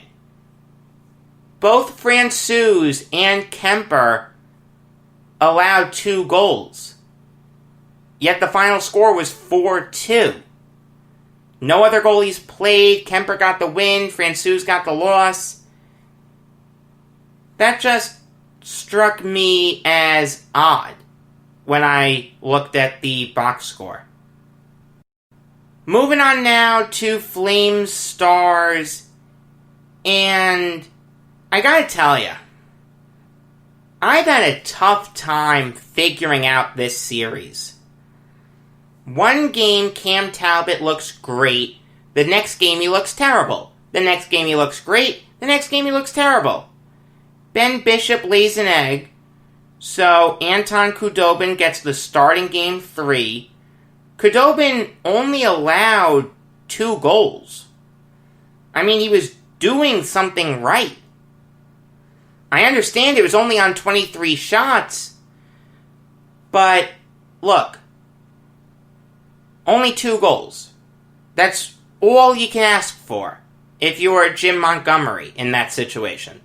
Both Francouz and Kemper allowed 2 goals. Yet the final score was 4-2. No other goalies played. Kemper got the win. Francouz got the loss. That just struck me as odd when I looked at the box score. Moving on now to Flames Stars. And I gotta tell you, I've had a tough time figuring out this series. One game, Cam Talbot looks great. The next game, he looks terrible. The next game, he looks great. The next game, he looks terrible. Ben Bishop lays an egg, so Anton Khudobin gets the start in Game 3. Khudobin only allowed 2 goals. I mean, he was doing something right. I understand it was only on 23 shots, but look, only 2 goals. That's all you can ask for if you're Jim Montgomery in that situation.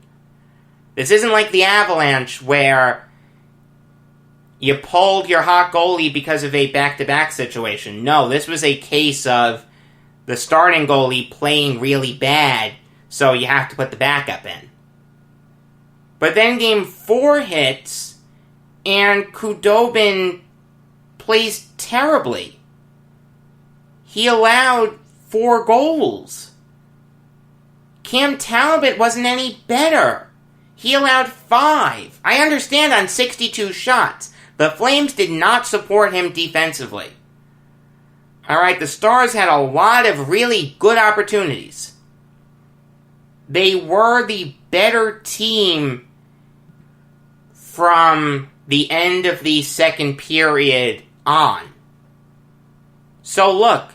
This isn't like the Avalanche where you pulled your hot goalie because of a back-to-back situation. No, this was a case of the starting goalie playing really bad, so you have to put the backup in. But then Game 4 hits, and Khudobin plays terribly. He allowed 4 goals. Cam Talbot wasn't any better. He allowed 5. I understand on 62 shots. The Flames did not support him defensively. Alright, the Stars had a lot of really good opportunities. They were the better team from the end of the second period on. So look,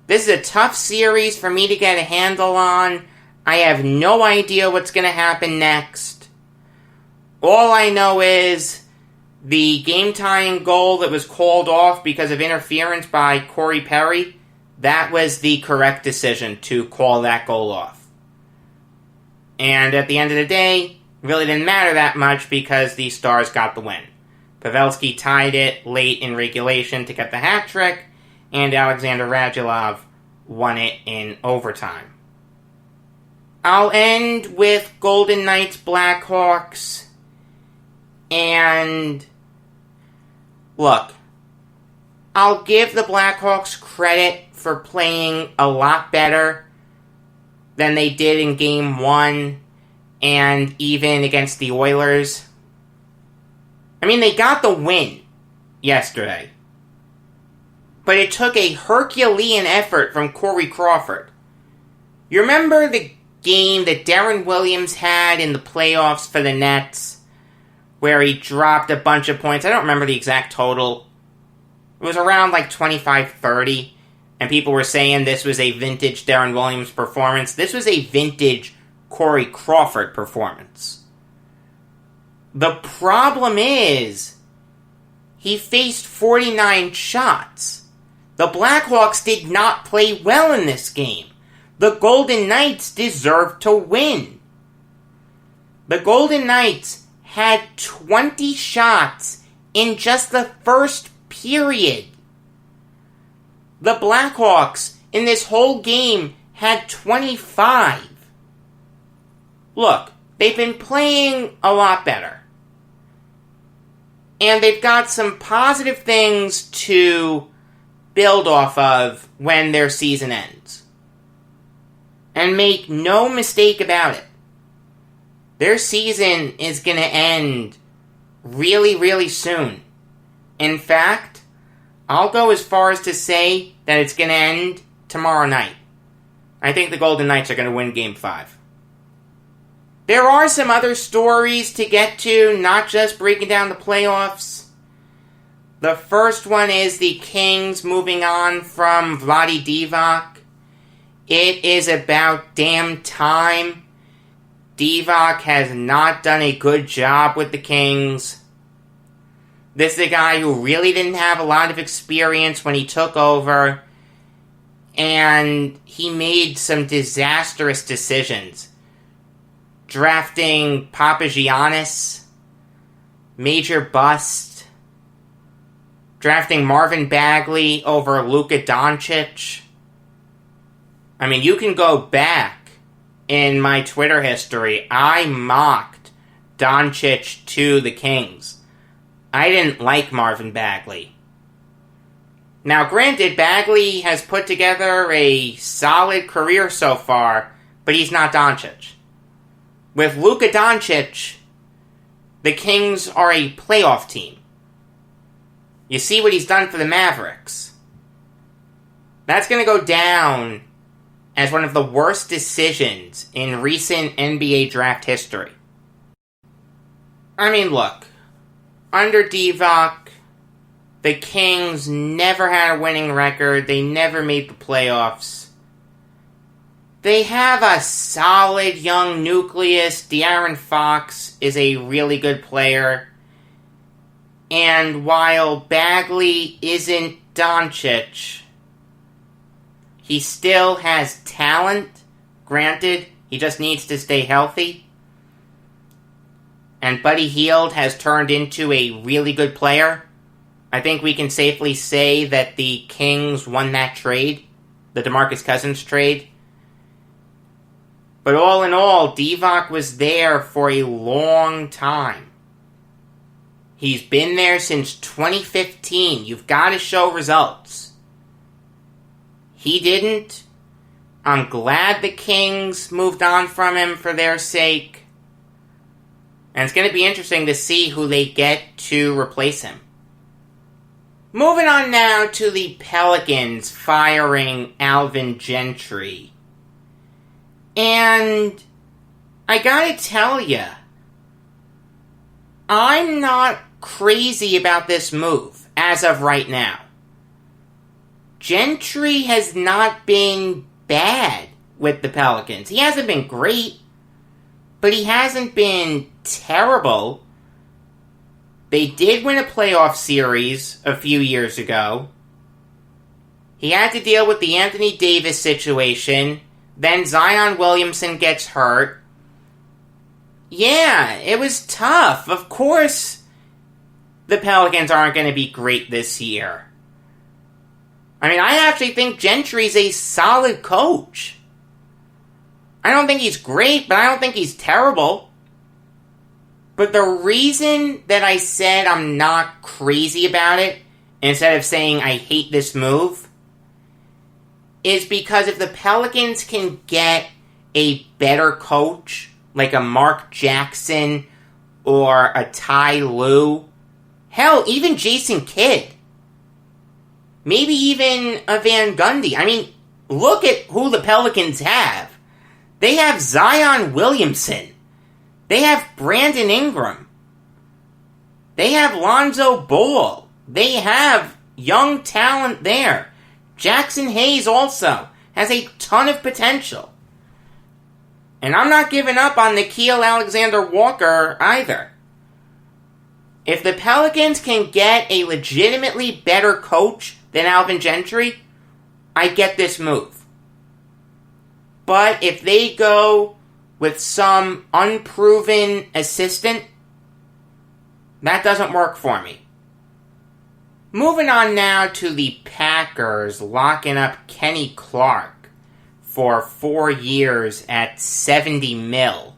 this is a tough series for me to get a handle on. I have no idea what's going to happen next. All I know is the game-tying goal that was called off because of interference by Corey Perry, that was the correct decision to call that goal off. And at the end of the day, it really didn't matter that much because the Stars got the win. Pavelski tied it late in regulation to get the hat trick, and Alexander Radulov won it in overtime. I'll end with Golden Knights Blackhawks. And look, I'll give the Blackhawks credit for playing a lot better than they did in Game 1 and even against the Oilers. I mean, they got the win yesterday. But it took a Herculean effort from Corey Crawford. You remember the game that Darren Williams had in the playoffs for the Nets, where he dropped a bunch of points? I don't remember the exact total. It was around like 25-30, and people were saying this was a vintage Darren Williams performance. This was a vintage Corey Crawford performance. The problem is, he faced 49 shots. The Blackhawks did not play well in this game. The Golden Knights deserved to win. The Golden Knights had 20 shots in just the first period. The Blackhawks in this whole game had 25. Look, they've been playing a lot better. And they've got some positive things to build off of when their season ends. And make no mistake about it, their season is going to end really, really soon. In fact, I'll go as far as to say that it's going to end tomorrow night. I think the Golden Knights are going to win Game 5. There are some other stories to get to, not just breaking down the playoffs. The first one is the Kings moving on from Vlade Divac. It is about damn time. Divac has not done a good job with the Kings. This is a guy who really didn't have a lot of experience when he took over, and he made some disastrous decisions. Drafting Papagiannis, major bust. Drafting Marvin Bagley over Luka Doncic. I mean, you can go back in my Twitter history. I mocked Doncic to the Kings. I didn't like Marvin Bagley. Now, granted, Bagley has put together a solid career so far, but he's not Doncic. With Luka Doncic, the Kings are a playoff team. You see what he's done for the Mavericks. That's going to go down as one of the worst decisions in recent NBA draft history. I mean, look. Under Divac, the Kings never had a winning record. They never made the playoffs. They have a solid young nucleus. De'Aaron Fox is a really good player. And while Bagley isn't Doncic, he still has talent. Granted, he just needs to stay healthy. And Buddy Hield has turned into a really good player. I think we can safely say that the Kings won that trade, the DeMarcus Cousins trade. But all in all, Divac was there for a long time. He's been there since 2015. You've got to show results. He didn't. I'm glad the Kings moved on from him for their sake. And it's going to be interesting to see who they get to replace him. Moving on now to the Pelicans firing Alvin Gentry. And I gotta tell ya, I'm not crazy about this move as of right now. Gentry has not been bad with the Pelicans. He hasn't been great, but he hasn't been terrible. They did win a playoff series a few years ago. He had to deal with the Anthony Davis situation. Then Zion Williamson gets hurt. Yeah, it was tough. Of course, the Pelicans aren't going to be great this year. I mean, I actually think Gentry's a solid coach. I don't think he's great, but I don't think he's terrible. But the reason that I said I'm not crazy about it, instead of saying I hate this move, is because if the Pelicans can get a better coach, like a Mark Jackson or a Ty Lue, hell, even Jason Kidd, maybe even a Van Gundy. I mean, look at who the Pelicans have. They have Zion Williamson. They have Brandon Ingram. They have Lonzo Ball. They have young talent there. Jackson Hayes also has a ton of potential. And I'm not giving up on Nickeil Alexander-Walker either. If the Pelicans can get a legitimately better coach than Alvin Gentry, I get this move. But if they go with some unproven assistant, that doesn't work for me. Moving on now to the Packers locking up Kenny Clark for 4 years at $70 million.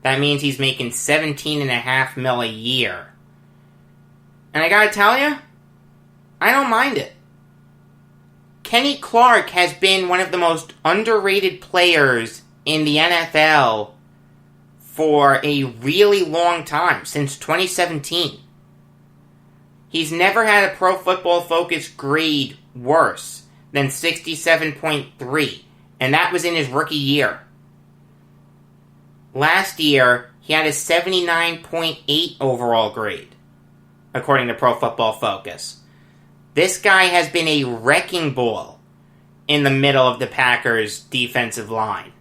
That means he's making $17.5 million a year. And I gotta tell you, I don't mind it. Kenny Clark has been one of the most underrated players in the NFL for a really long time, since 2017. He's never had a Pro Football Focus grade worse than 67.3, and that was in his rookie year. last year he had a 79.8 overall grade, according to Pro Football Focus. This guy has been a wrecking ball in the middle of the Packers' defensive line.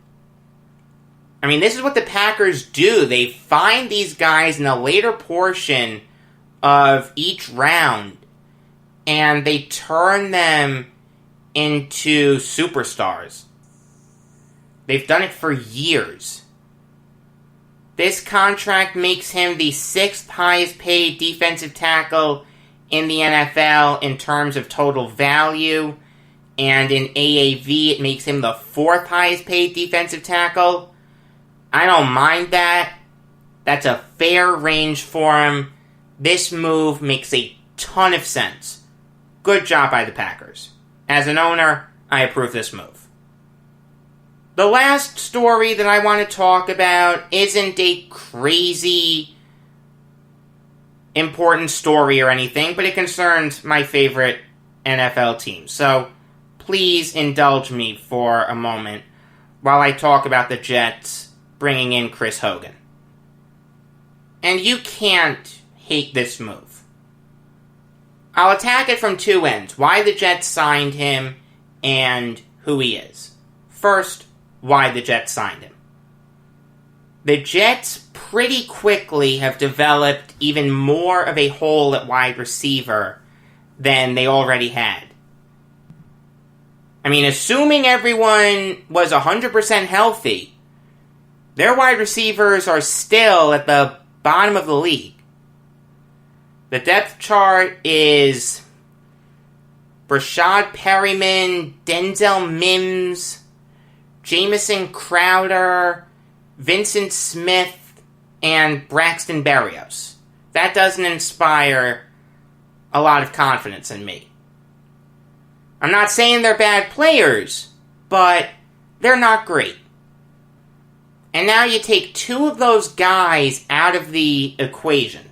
I mean, this is what the Packers do. They find these guys in the later portion of each round, and they turn them into superstars. They've done it for years. This contract makes him the 6th highest paid defensive tackle in the NFL in terms of total value, and in AAV it makes him the 4th highest paid defensive tackle. I don't mind that. That's a fair range for him. This move makes a ton of sense. Good job by the Packers. As an owner, I approve this move. The last story that I want to talk about isn't a crazy important story or anything, but it concerns my favorite NFL team. So please indulge me for a moment while I talk about the Jets bringing in Chris Hogan. And you can't hate this move. I'll attack it from two ends. Why the Jets signed him and who he is. First, why the Jets signed him. The Jets pretty quickly have developed even more of a hole at wide receiver than they already had. I mean, assuming everyone was 100% healthy, their wide receivers are still at the bottom of the league. The depth chart is Brashad Perryman, Denzel Mims, Jamison Crowder, Vincent Smith, and Braxton Berrios. That doesn't inspire a lot of confidence in me. I'm not saying they're bad players, but they're not great. And now you take two of those guys out of the equation.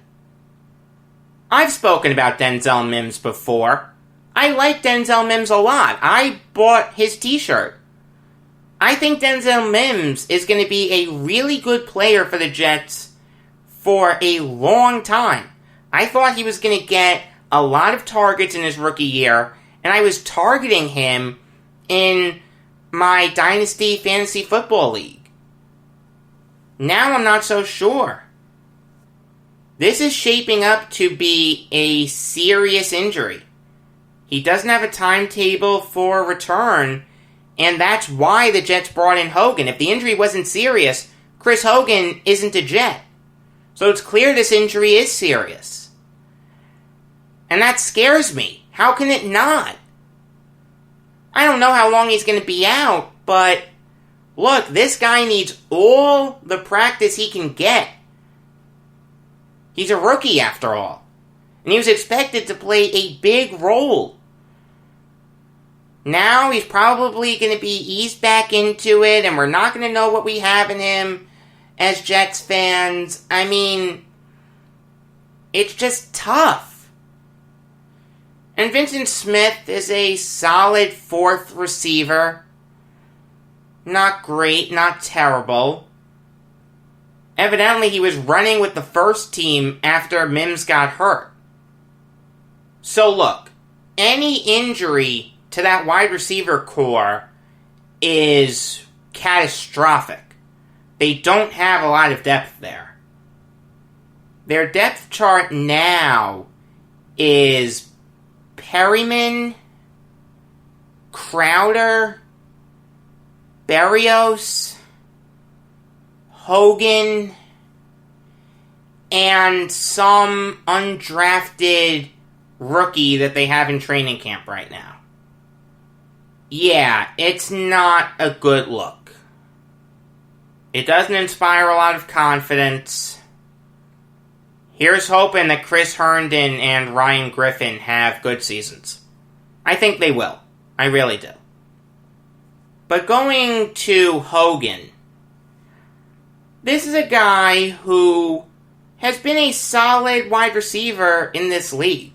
I've spoken about Denzel Mims before. I like Denzel Mims a lot. I bought his t-shirt. I think Denzel Mims is going to be a really good player for the Jets for a long time. I thought he was going to get a lot of targets in his rookie year, and I was targeting him in my Dynasty Fantasy Football League. Now I'm not so sure. This is shaping up to be a serious injury. He doesn't have a timetable for return, and that's why the Jets brought in Hogan. If the injury wasn't serious, Chris Hogan isn't a Jet. So it's clear this injury is serious. And that scares me. How can it not? I don't know how long he's going to be out, but look, this guy needs all the practice he can get. He's a rookie after all. And he was expected to play a big role. Now he's probably going to be eased back into it, and we're not going to know what we have in him as Jets fans. I mean, it's just tough. And Vincent Smith is a solid 4th receiver. Not great, not terrible. Evidently, he was running with the first team after Mims got hurt. So look, any injury to that wide receiver core is catastrophic. They don't have a lot of depth there. Their depth chart now is Perryman, Crowder, Berrios, Hogan, and some undrafted rookie that they have in training camp right now. Yeah, it's not a good look. It doesn't inspire a lot of confidence. Here's hoping that Chris Herndon and Ryan Griffin have good seasons. I think they will. I really do. But going to Hogan, this is a guy who has been a solid wide receiver in this league.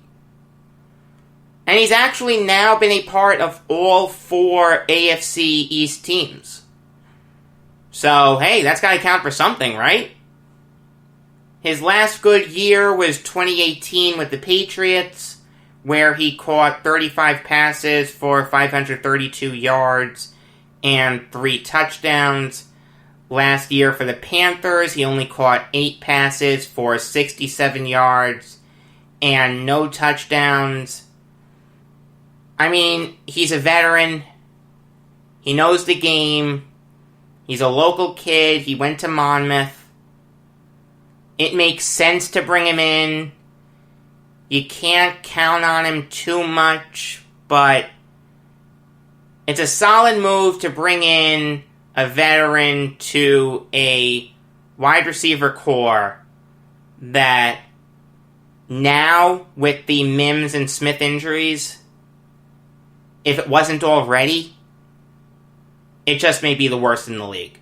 And he's actually now been a part of all 4 AFC East teams. So, hey, that's got to count for something, right? His last good year was 2018 with the Patriots, where he caught 35 passes for 532 yards and 3 touchdowns. Last year for the Panthers, he only caught 8 passes for 67 yards and no touchdowns. I mean, he's a veteran. He knows the game. He's a local kid. He went to Monmouth. It makes sense to bring him in. You can't count on him too much, but it's a solid move to bring in a veteran to a wide receiver core that now, with the Mims and Smith injuries, if it wasn't already, it just may be the worst in the league.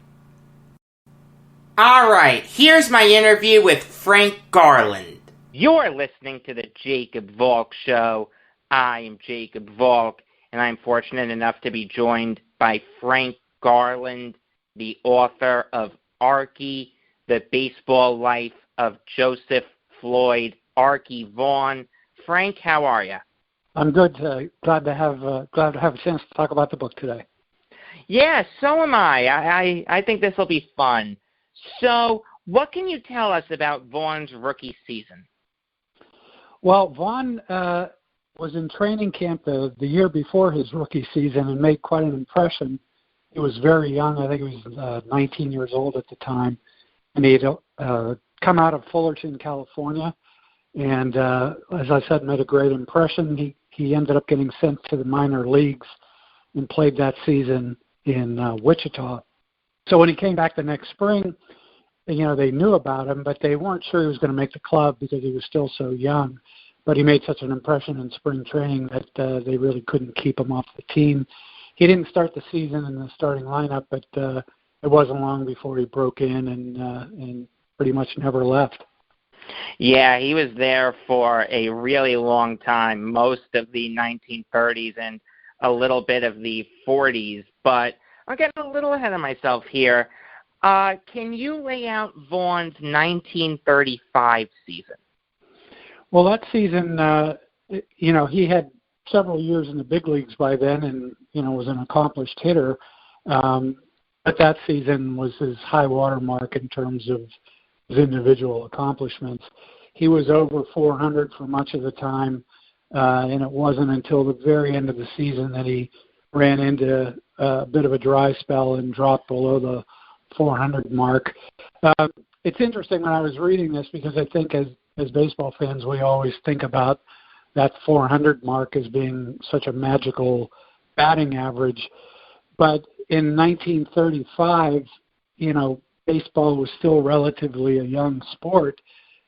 Alright, here's my interview with Frank Garland. You're listening to the Jacob Valk Show. I am Jacob Valk, and I'm fortunate enough to be joined by Frank Garland, the author of Arky, The Baseball Life of Joseph Floyd, Arky Vaughan. Frank, how are you? I'm good. Glad to have a chance to talk about the book today. Yeah, so am I. I think this will be fun. So, what can you tell us about Vaughan's rookie season? Well, Vaughan was in training camp the year before his rookie season and made quite an impression. He was very young. I think he was 19 years old at the time. And he had come out of Fullerton, California. And as I said, made a great impression. He ended up getting sent to the minor leagues and played that season in Wichita. So when he came back the next spring, they knew about him, but they weren't sure he was going to make the club because he was still so young. But he made such an impression in spring training that they really couldn't keep him off the team. He didn't start the season in the starting lineup, but it wasn't long before he broke in and pretty much never left. Yeah, he was there for a really long time, most of the 1930s and a little bit of the 40s. But I'm getting a little ahead of myself here. Can you lay out Vaughan's 1935 season? Well, that season, he had several years in the big leagues by then and, was an accomplished hitter. But that season was his high water mark in terms of his individual accomplishments. He was over 400 for much of the time, and it wasn't until the very end of the season that he ran into a bit of a dry spell and dropped below the 400 mark. It's interesting when I was reading this because I think as baseball fans, we always think about that 400 mark as being such a magical batting average. But in 1935, baseball was still relatively a young sport,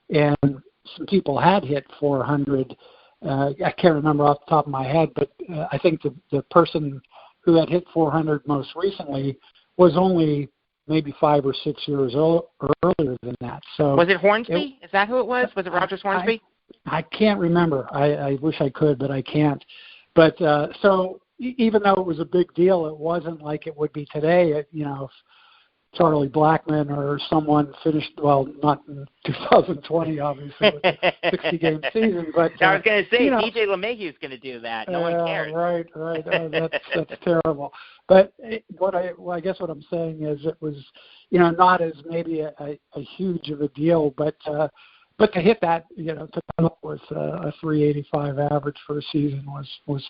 and some people had hit 400. I can't remember off the top of my head, but I think the person who had hit 400 most recently was only maybe 5 or 6 years earlier than that. So was it Hornsby? Is that who it was? Was it Rogers Hornsby? I can't remember. I wish I could, but I can't. But so even though it was a big deal, it wasn't like it would be today. If Charlie Blackmon or someone finished, well, not in 2020, obviously, with the 60-game season. But I was going to say, DJ LeMahieu's going to do that. No one cares. Right. That's terrible. But I guess what I'm saying is it was, not as maybe a huge of a deal, but to hit that, to come up with a 385 average for a season was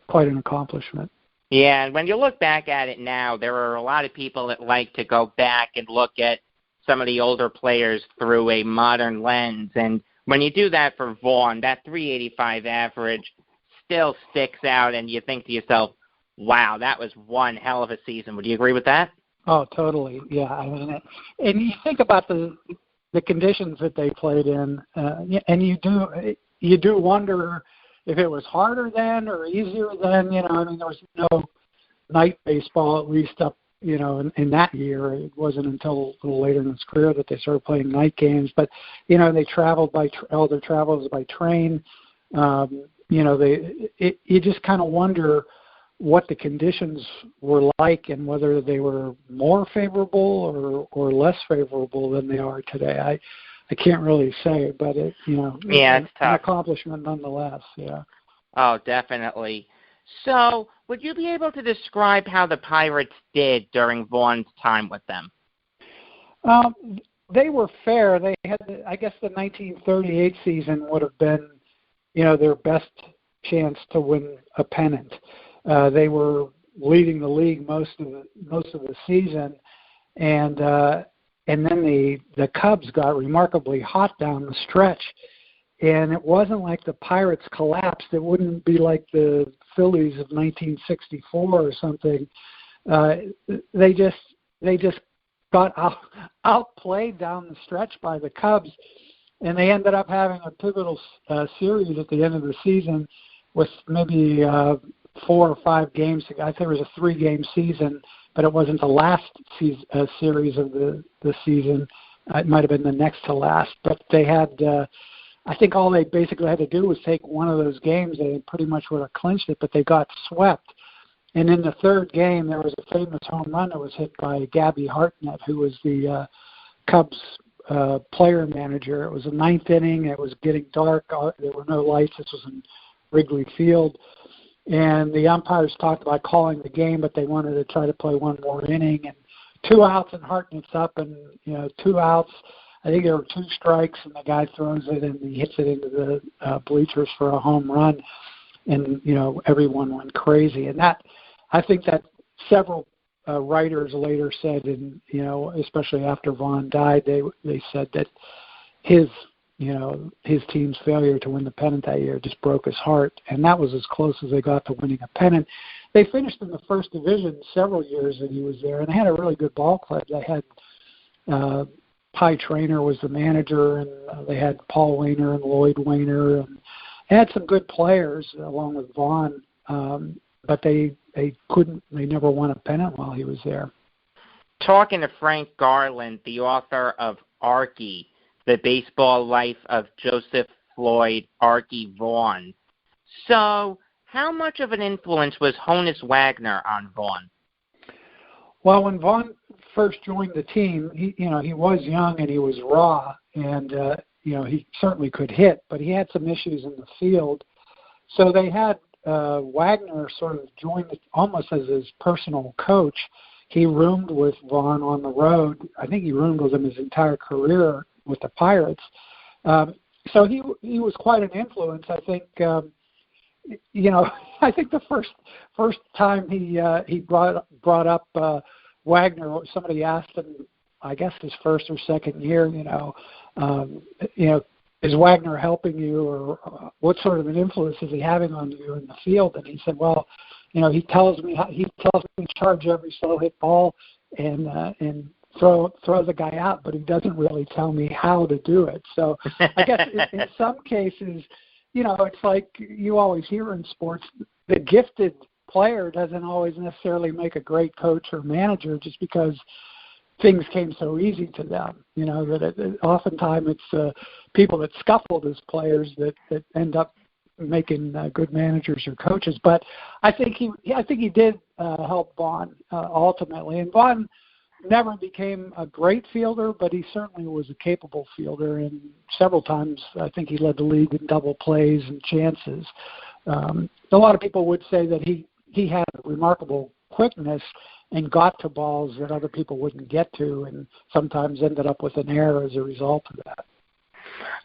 quite an accomplishment. Yeah, and when you look back at it now, there are a lot of people that like to go back and look at some of the older players through a modern lens. And when you do that for Vaughan, that 385 average still sticks out, and you think to yourself, wow, that was one hell of a season. Would you agree with that? Oh, totally. Yeah, I mean, and you think about the conditions that they played in, and you do wonder if it was harder then or easier then. There was no night baseball, at least up, in that year. It wasn't until a little later in his career that they started playing night games. But, they traveled their travels by train. You just kind of wonder what the conditions were like and whether they were more favorable or less favorable than they are today. I can't really say, but it's it's an tough. accomplishment nonetheless. Yeah. Oh, definitely. So, would you be able to describe how the Pirates did during Vaughan's time with them? They were fair. They had, I guess, the 1938 season would have been, their best chance to win a pennant. They were leading the league most of the season, and then the Cubs got remarkably hot down the stretch. And it wasn't like the Pirates collapsed. It wouldn't be like the Phillies of 1964 or something. They just got outplayed down the stretch by the Cubs, and they ended up having a pivotal series at the end of the season with maybe 4 or 5 games. I think it was a 3-game season, but it wasn't the last series of the season. It might have been the next to last, but they had. I think all they basically had to do was take one of those games. They pretty much would have clinched it, but they got swept. And in the 3rd game, there was a famous home run that was hit by Gabby Hartnett, who was the Cubs player manager. It was the 9th inning. It was getting dark. There were no lights. This was in Wrigley Field. And the umpires talked about calling the game, but they wanted to try to play one more inning. And 2 outs, and Hartnett's up, and 2 outs. I think there were 2 strikes, and the guy throws it, and he hits it into the bleachers for a home run, and everyone went crazy. And that, I think that several writers later said, and especially after Vaughan died, they said that his team's failure to win the pennant that year just broke his heart, and that was as close as they got to winning a pennant. They finished in the first division several years that he was there, and they had a really good ball club. They had Pie Traynor was the manager, and they had Paul Wainer and Lloyd Wainer, and they had some good players along with Vaughan, but they never won a pennant while he was there. Talking to Frank Garland, the author of Arky, The Baseball Life of Joseph Floyd Arky Vaughan. So, how much of an influence was Honus Wagner on Vaughan? Well, when Vaughan first joined the team, he was young and he was raw, and he certainly could hit, but he had some issues in the field. So they had Wagner sort of join almost as his personal coach. He roomed with Vaughan on the road. I think he roomed with him his entire career with the Pirates. So he was quite an influence. I think I think the first time he brought up Wagner, somebody asked him, I guess his first or second year, is Wagner helping you, or what sort of an influence is he having on you in the field? And he said, well, he tells me to charge every slow hit ball and throw the guy out, but he doesn't really tell me how to do it. So I guess in some cases, it's like you always hear in sports, the gifted player doesn't always necessarily make a great coach or manager just because things came so easy to them. Oftentimes it's people that scuffled as players that end up making good managers or coaches. But I think he did help Vaughan ultimately, and Vaughan never became a great fielder, but he certainly was a capable fielder, and several times I think he led the league in double plays and chances. A lot of people would say that he had a remarkable quickness and got to balls that other people wouldn't get to, and sometimes ended up with an error as a result of that.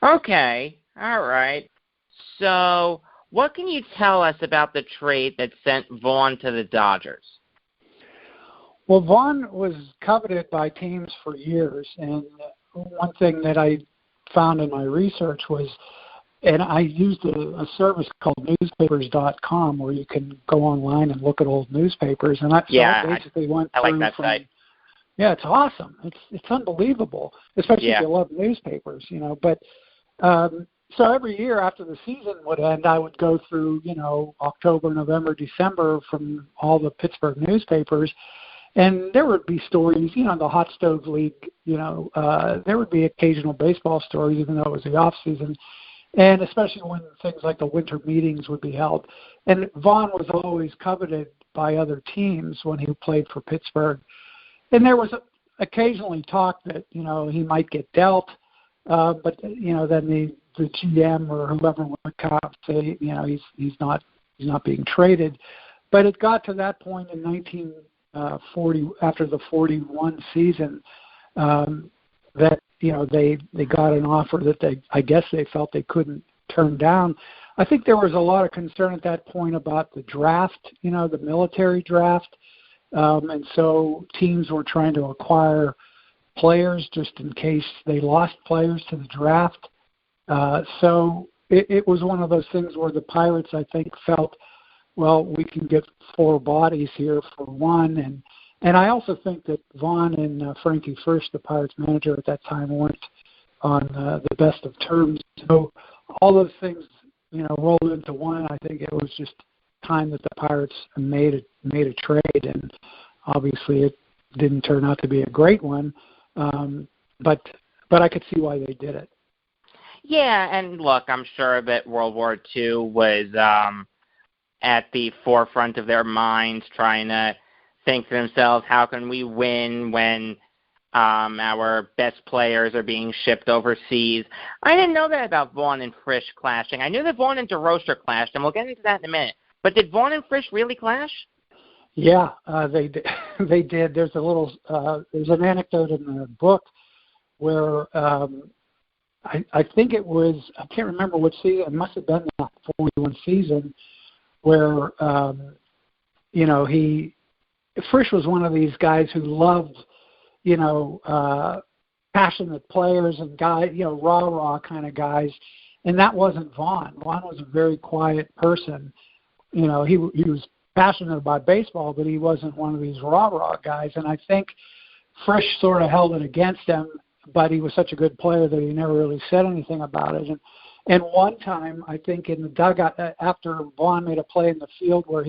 Okay, all right. So what can you tell us about the trade that sent Vaughan to the Dodgers? Well, Vaughan was coveted by teams for years, and one thing that I found in my research was, and I used a service called newspapers.com where you can go online and look at old newspapers, and I basically went through. I like that site. Yeah, it's awesome. It's unbelievable, especially if you love newspapers, But so every year after the season would end, I would go through, October, November, December from all the Pittsburgh newspapers. And there would be stories, the Hot Stove League, there would be occasional baseball stories, even though it was the off season, and especially when things like the winter meetings would be held. And Vaughan was always coveted by other teams when he played for Pittsburgh. And there was occasionally talk that, he might get dealt, but, then the GM or whoever would come out and say, he's not being traded. But it got to that point in 1940, after the 41 season, that, they got an offer that I guess they felt they couldn't turn down. I think there was a lot of concern at that point about the draft, the military draft. And so teams were trying to acquire players just in case they lost players to the draft. So it was one of those things where the Pirates, I think, felt, well, we can get 4 bodies here for one. And I also think that Vaughan and Frankie Frisch, the Pirates manager at that time, weren't on the best of terms. So all those things, rolled into one. I think it was just time that the Pirates made a trade, and obviously it didn't turn out to be a great one. But I could see why they did it. Yeah, and look, I'm sure that World War II was at the forefront of their minds, trying to think to themselves, how can we win when our best players are being shipped overseas? I didn't know that about Vaughan and Frisch clashing. I knew that Vaughan and DeRocher clashed, and we'll get into that in a minute. But did Vaughan and Frisch really clash? Yeah, they did. They did. There's an anecdote in the book where I think it was, I can't remember which season, it must have been the 41 season, where, Frisch was one of these guys who loved, passionate players and guys, rah-rah kind of guys, and that wasn't Vaughan. Vaughan was a very quiet person. He was passionate about baseball, but he wasn't one of these rah-rah guys, and I think Frisch sort of held it against him, but he was such a good player that he never really said anything about it. And one time, I think in the dugout, after Vaughan made a play in the field where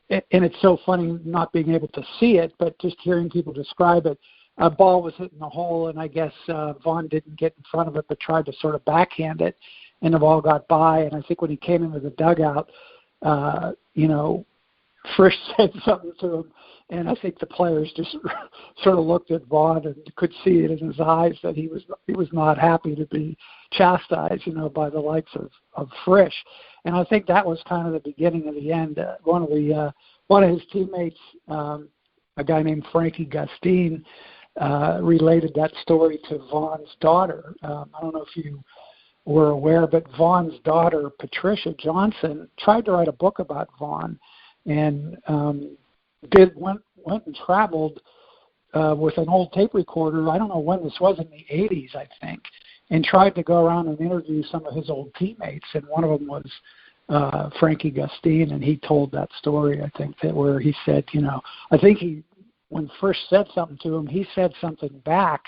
and it's so funny not being able to see it, but just hearing people describe it, a ball was hitting the hole, and I guess Vaughan didn't get in front of it but tried to sort of backhand it, and the ball got by. And I think when he came into the dugout, Frisch said something to him, and I think the players just sort of looked at Vaughan and could see it in his eyes that he was not happy to be chastised, by the likes of Frisch. And I think that was kind of the beginning of the end. One of his teammates, a guy named Frankie Gustine, related that story to Vaughan's daughter. I don't know if you were aware, but Vaughan's daughter, Patricia Johnson, tried to write a book about Vaughan, and went and traveled with an old tape recorder. I don't know when this was, in the 80s, I think, and tried to go around and interview some of his old teammates, and one of them was Frankie Gustine, and he told that story, I think, where he said, I think when Frisch said something to him, he said something back,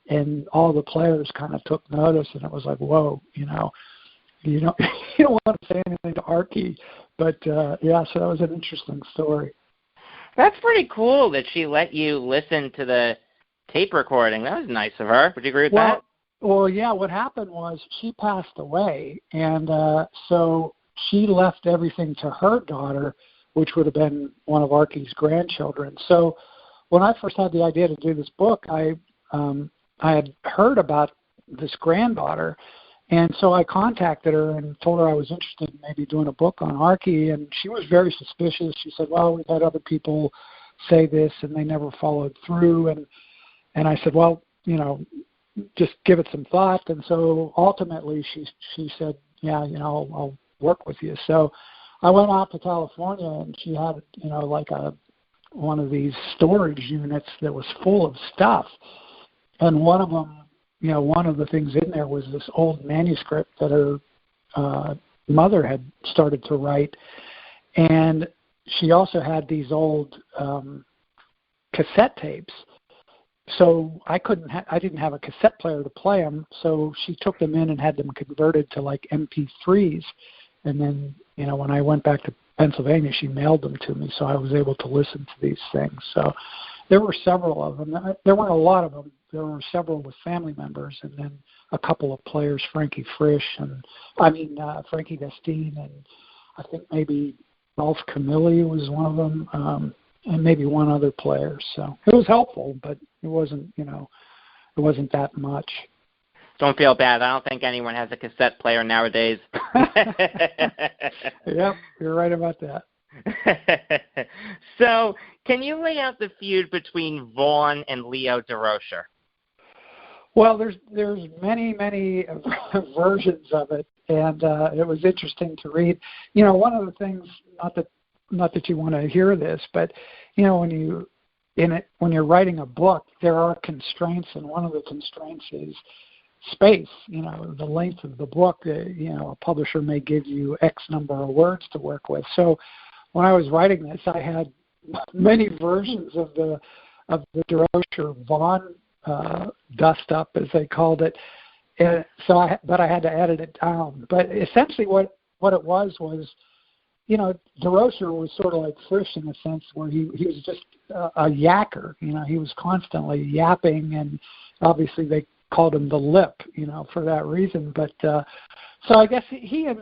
and all the players kind of took notice, and it was like, whoa, you don't want to say anything to Arky, but so that was an interesting story. That's pretty cool that she let you listen to the tape recording. That was nice of her. Would you agree with that? Well, yeah, what happened was she passed away, and so she left everything to her daughter, which would have been one of Arky's grandchildren. So when I first had the idea to do this book, I had heard about this granddaughter, and so I contacted her and told her I was interested in maybe doing a book on Arky, and she was very suspicious. She said, well, we've had other people say this, and they never followed through. And I said, well, just give it some thought. And so ultimately she said, yeah, I'll work with you. So I went out to California, and she had, like one of these storage units that was full of stuff. And one of them, one of the things in there was this old manuscript that her mother had started to write. And she also had these old cassette tapes. So I didn't have a cassette player to play them. So she took them in and had them converted to like MP3s. And then, when I went back to Pennsylvania, she mailed them to me. So I was able to listen to these things. So there were several of them. There weren't a lot of them. There were several with family members, and then a couple of players, Frankie Frisch, Frankie Gustine, and I think maybe Ralph Camilli was one of them, and maybe one other player. So it was helpful, but it wasn't that much. Don't feel bad. I don't think anyone has a cassette player nowadays. Yep, you're right about that. So, can you lay out the feud between Vaughan and Leo Durocher? Well, there's many versions of it, and it was interesting to read. One of the things, not that you want to hear this, but when you're writing a book, there are constraints, and one of the constraints is space. The length of the book. A publisher may give you X number of words to work with. So when I was writing this, I had many versions of the Durocher Vaughan dust up, as they called it. And so I had to edit it down. But essentially what it was, Durocher was sort of like Frisch in the sense where he was just a yacker. He was constantly yapping, and obviously they called him the Lip, for that reason. But so I guess he and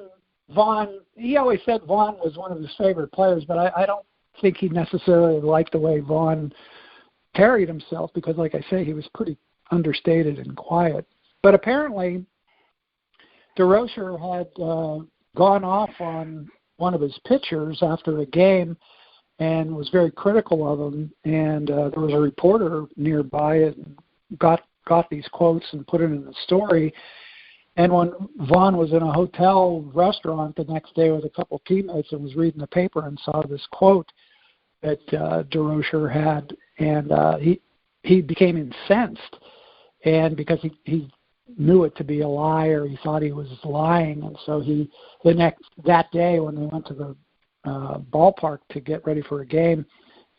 Vaughan, he always said Vaughan was one of his favorite players, but I don't think he necessarily liked the way Vaughan carried himself because, like I say, he was pretty understated and quiet. But apparently, Durocher had gone off on one of his pitchers after a game and was very critical of him. And there was a reporter nearby and got these quotes and put it in the story. And when Vaughan was in a hotel restaurant the next day with a couple teammates and was reading the paper and saw this quote that Durocher had, and he became incensed, and because he knew it to be a lie, or he thought he was lying, and so that day when they went to the ballpark to get ready for a game,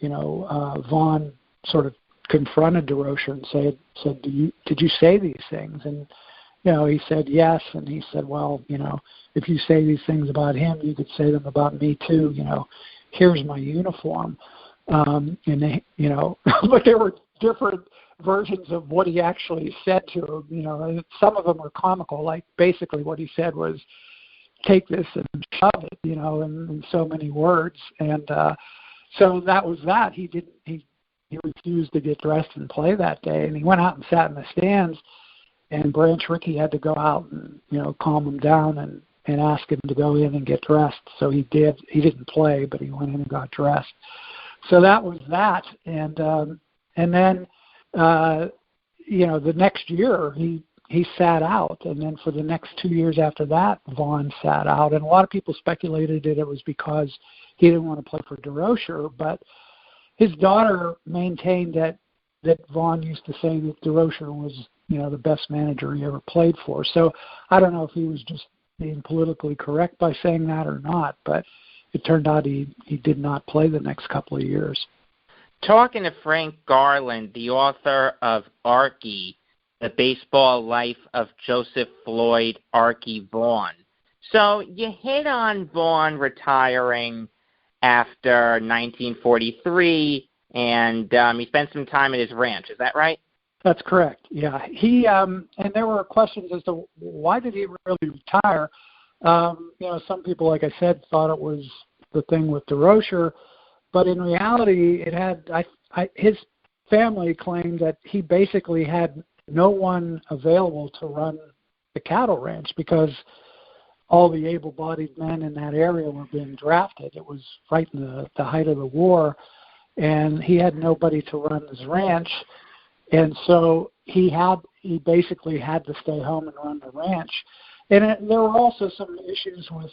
Vaughan sort of confronted Durocher and said, did you say these things? And he said yes, and he said, well, if you say these things about him, you could say them about me too. Here's my uniform. And they, but there were different versions of what he actually said to him. Some of them were comical. Like basically what he said was, take this and shove it, in so many words. And so that was that. He refused to get dressed and play that day, and he went out and sat in the stands. And Branch Rickey had to go out and calm him down and ask him to go in and get dressed. So he did. He didn't play, but he went in and got dressed. So that was that. And then the next year he sat out, and then for the next 2 years after that, Vaughan sat out. And a lot of people speculated that it was because he didn't want to play for Durocher, but his daughter maintained that Vaughan used to say that Durocher was the best manager he ever played for. So I don't know if he was just being politically correct by saying that or not, but it turned out he did not play the next couple of years. Talking to Frank Garland, the author of Arky, The Baseball Life of Joseph Floyd Arky Vaughan. So you hit on Vaughan retiring after 1943, and he spent some time at his ranch. Is that right? That's correct. Yeah, he and there were questions as to why did he really retire. Some people, like I said, thought it was the thing with Durocher, but in reality, it had. His family claimed that he basically had no one available to run the cattle ranch because all the able-bodied men in that area were being drafted. It was right in the height of the war, and he had nobody to run his ranch. And so he basically had to stay home and run the ranch. And there were also some issues with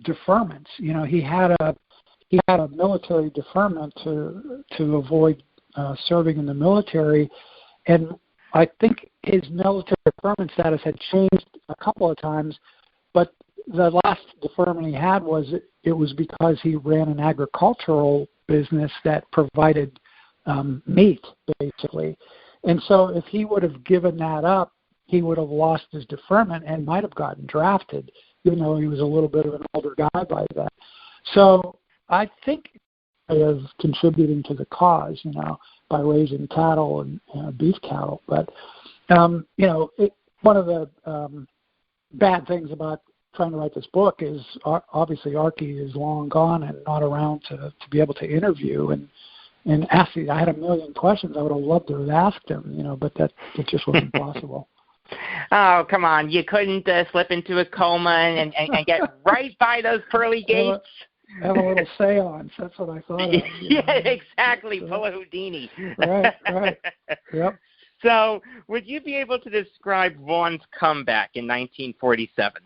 deferments. He had a military deferment to avoid serving in the military, and I think his military deferment status had changed a couple of times, but the last deferment he had was because he ran an agricultural business that provided meat, basically. And so if he would have given that up, he would have lost his deferment and might have gotten drafted, even though he was a little bit of an older guy by then. So I think of contributing to the cause, by raising cattle and beef cattle. But, one of the bad things about trying to write this book is obviously Arky is long gone and not around to be able to interview and ask you. I had a million questions I would have loved to have asked him, but it just wasn't possible. Oh, come on. You couldn't slip into a coma and get right by those pearly gates? Have a little seance. That's what I thought of. Yeah, exactly. Pull a Houdini. Right. Yep. So would you be able to describe Vaughan's comeback in 1947?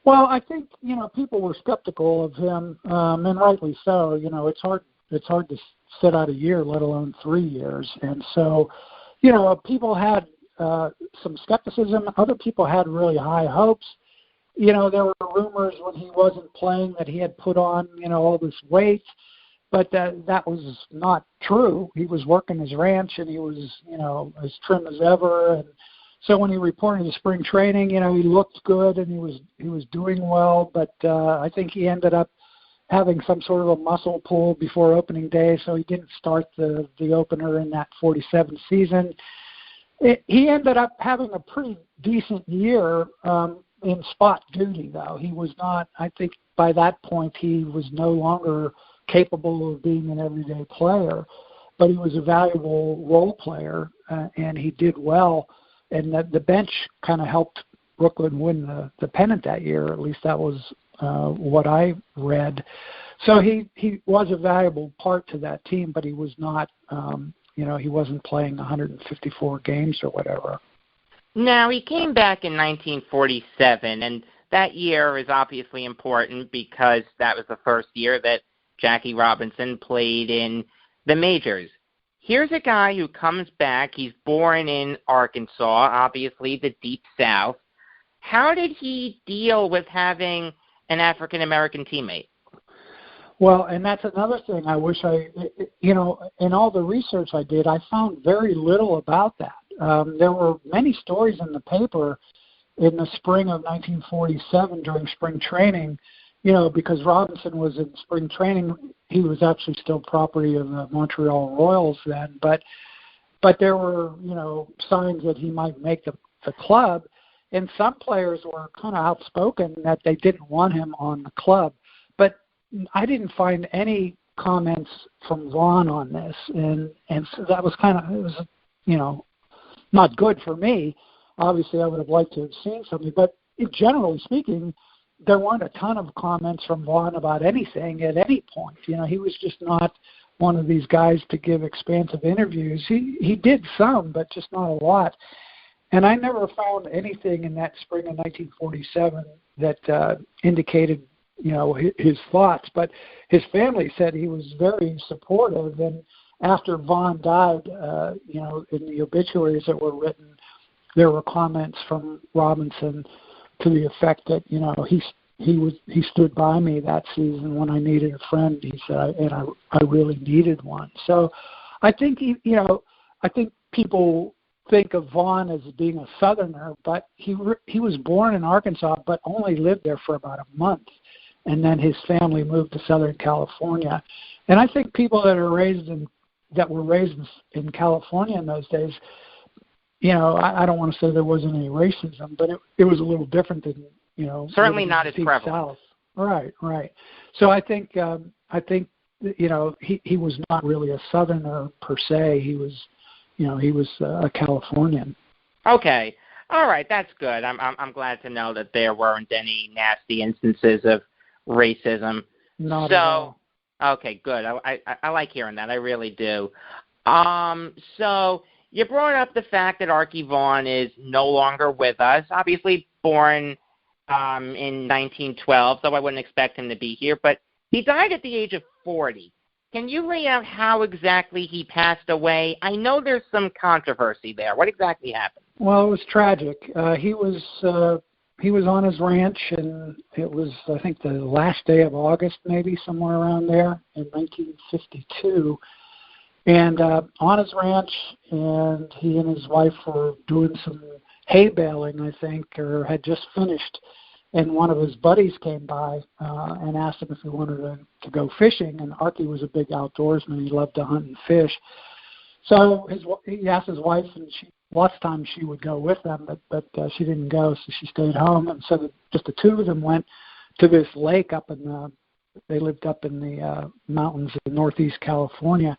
Well, I think, people were skeptical of him, and rightly so. It's hard to sit out a year, let alone 3 years. And so, people had some skepticism. Other people had really high hopes. There were rumors when he wasn't playing that he had put on, all this weight, but that was not true. He was working his ranch and he was, as trim as ever. And so when he reported to spring training, he looked good and he was doing well, but I think he ended up having some sort of a muscle pull before opening day, so he didn't start the opener in that 47 season. He ended up having a pretty decent year in spot duty, though. He was not, I think by that point he was no longer capable of being an everyday player, but he was a valuable role player, and he did well. And the bench kind of helped Brooklyn win the pennant that year. At least that was what I read. So he was a valuable part to that team, but he was not, he wasn't playing 154 games or whatever. Now, he came back in 1947, and that year is obviously important because that was the first year that Jackie Robinson played in the majors. Here's a guy who comes back. He's born in Arkansas, obviously the Deep South. How did he deal with having an African-American teammate? Well, and that's another thing I wish in all the research I did, I found very little about that. There were many stories in the paper in the spring of 1947 during spring training, because Robinson was in spring training. He was actually still property of the Montreal Royals then, but there were, signs that he might make the club, and some players were kind of outspoken that they didn't want him on the club. But I didn't find any comments from Vaughan on this, and so that was it was, not good for me. Obviously, I would have liked to have seen something, but generally speaking, there weren't a ton of comments from Vaughan about anything at any point. He was just not one of these guys to give expansive interviews. He did some, but just not a lot. And I never found anything in that spring of 1947 that indicated, his thoughts. But his family said he was very supportive. And after Vaughan died, in the obituaries that were written, there were comments from Robinson to the effect that, he stood by me that season when I needed a friend. He said, and I really needed one. So I think I think people think of Vaughan as being a Southerner, but he was born in Arkansas, but only lived there for about a month, and then his family moved to Southern California. And I think people that were raised in California in those days, I don't want to say there wasn't any racism, but it was a little different than certainly not as prevalent. South. Right. So I think he was not really a Southerner per se. He was a Californian. Okay. All right. That's good. I'm glad to know that there weren't any nasty instances of racism. Not at all. Okay, good. I like hearing that. I really do. So you brought up the fact that Arky Vaughan is no longer with us. Obviously born in 1912, so I wouldn't expect him to be here. But he died at the age of 40. Can you lay out how exactly he passed away? I know there's some controversy there. What exactly happened? Well, it was tragic. He was on his ranch, and it was, I think, the last day of August, maybe somewhere around there in 1952. And on his ranch, and he and his wife were doing some hay baling, I think, or had just finished. And one of his buddies came by and asked him if he wanted to go fishing. And Arky was a big outdoorsman. He loved to hunt and fish. So he asked his wife, and lots of times she would go with them, but she didn't go, so she stayed home. And so just the two of them went to this lake up in they lived up in the mountains in northeast California.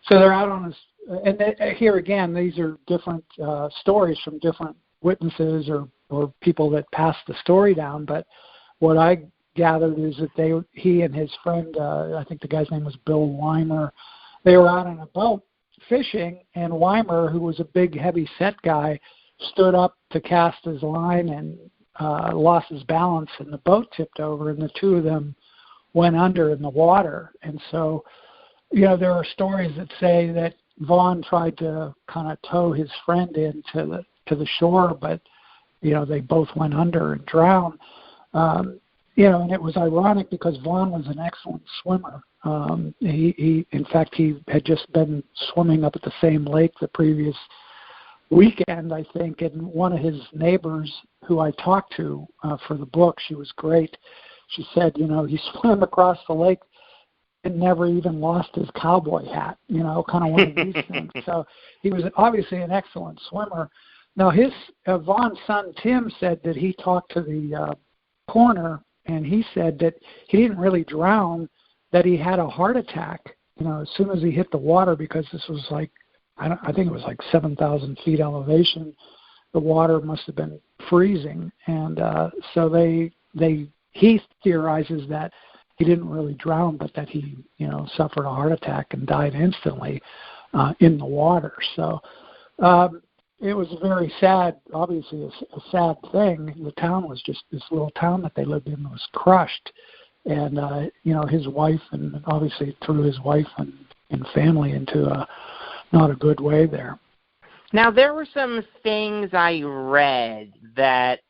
So they're out on this, and here again, these are different stories from different witnesses or people that passed the story down. But what I gathered is that he and his friend, I think the guy's name was Bill Weimer, they were out on a boat fishing, and Weimer, who was a big, heavy-set guy, stood up to cast his line and lost his balance, and the boat tipped over, and the two of them went under in the water. And so, there are stories that say that Vaughan tried to kind of tow his friend in to the shore, but they both went under and drowned. And it was ironic because Vaughan was an excellent swimmer. He in fact, he had just been swimming up at the same lake the previous weekend, I think, and one of his neighbors who I talked to for the book, she was great. She said, he swam across the lake and never even lost his cowboy hat, kind of one of these things. So he was obviously an excellent swimmer. Now, his Vaughan's son, Tim, said that he talked to the coroner, and he said that he didn't really drown, that he had a heart attack, as soon as he hit the water, because this was like, I think it was like 7,000 feet elevation. The water must have been freezing. And so he theorizes that he didn't really drown, but that he, suffered a heart attack and died instantly in the water. So it was very sad, obviously a sad thing. The town was just, this little town that they lived in was crushed. And, his wife, and obviously threw his wife and family into not a good way there. Now, there were some things I read that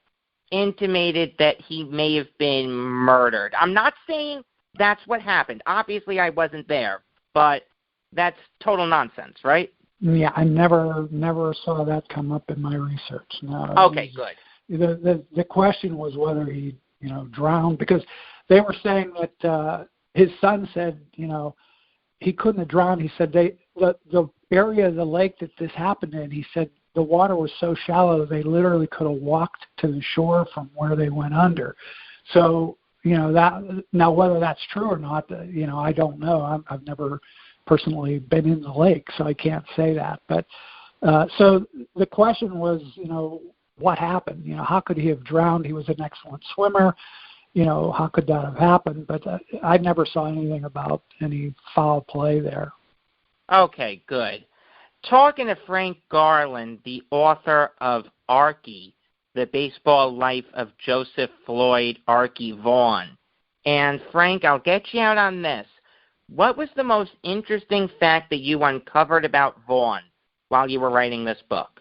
intimated that he may have been murdered. I'm not saying that's what happened. Obviously, I wasn't there, but that's total nonsense, right? Yeah, I never saw that come up in my research. No. Okay, good. The question was whether he, drowned, because they were saying that his son said, he couldn't have drowned. He said the area of the lake that this happened in, he said the water was so shallow they literally could have walked to the shore from where they went under. So, that, now whether that's true or not, I don't know. I've never personally been in the lake, so I can't say that. But so the question was, what happened? How could he have drowned? He was an excellent swimmer. How could that have happened? But I never saw anything about any foul play there. Okay, good. Talking to Frank Garland, the author of Arky, The Baseball Life of Joseph Floyd Arky Vaughan. And Frank, I'll get you out on this. What was the most interesting fact that you uncovered about Vaughan while you were writing this book?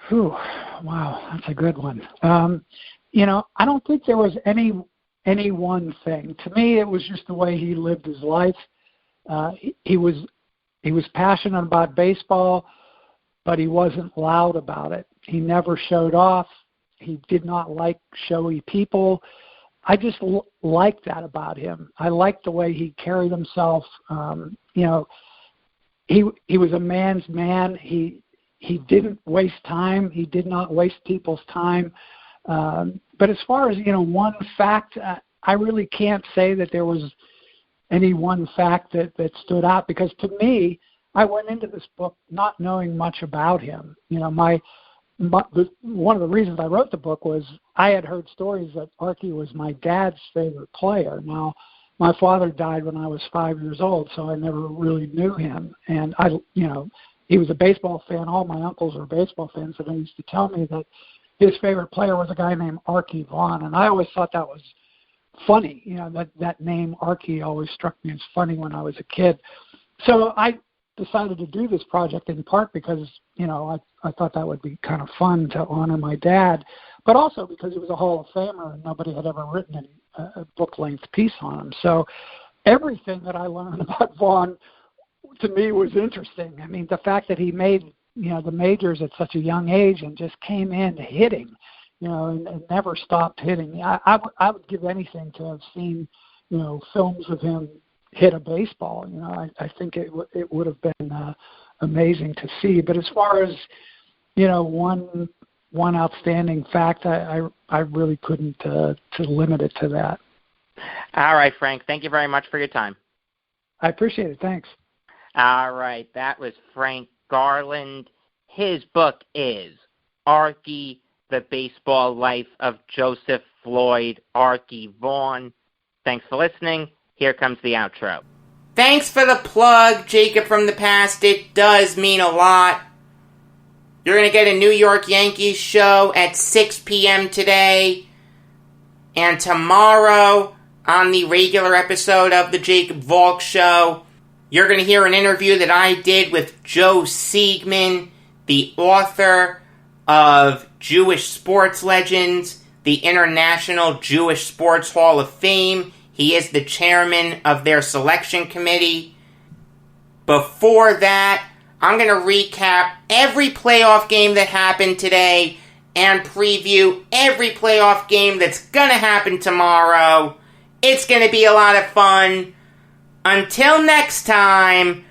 Whew, wow, that's a good one. I don't think there was any one thing. To me, it was just the way he lived his life. He was passionate about baseball, but he wasn't loud about it. He never showed off. He did not like showy people. I just liked that about him. I liked the way he carried himself. He was a man's man. He didn't waste time. He did not waste people's time. But as far as, one fact, I really can't say that there was any one fact that stood out, because to me, I went into this book not knowing much about him. One of the reasons I wrote the book was I had heard stories that Arky was my dad's favorite player. Now, my father died when I was 5 years old, so I never really knew him. And he was a baseball fan. All my uncles were baseball fans, and they used to tell me that his favorite player was a guy named Arky Vaughan, and I always thought that was funny. That name Arky always struck me as funny when I was a kid. So I decided to do this project in part because, I thought that would be kind of fun to honor my dad, but also because he was a Hall of Famer and nobody had ever written a book-length piece on him. So everything that I learned about Vaughan, to me, was interesting. I mean, the fact that he made, the majors at such a young age and just came in hitting, and never stopped hitting. I would give anything to have seen, films of him hit a baseball. I think it would have been amazing to see. But as far as, one outstanding fact. I really couldn't to limit it to that. All right, Frank. Thank you very much for your time. I appreciate it. Thanks. All right. That was Frank Garland. His book is Arky, The Baseball Life of Joseph Floyd, Arky Vaughan. Thanks for listening. Here comes the outro. Thanks for the plug, Jacob from the past. It does mean a lot. You're going to get a New York Yankees show at 6 p.m. today. And tomorrow, on the regular episode of the Jacob Valk Show, you're going to hear an interview that I did with Joe Siegman, the author of Jewish Sports Legends, the International Jewish Sports Hall of Fame. He is the chairman of their selection committee. Before that, I'm going to recap every playoff game that happened today and preview every playoff game that's going to happen tomorrow. It's going to be a lot of fun. Until next time,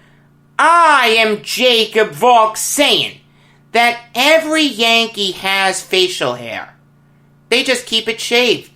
I am Jacob Valk saying that every Yankee has facial hair. They just keep it shaved.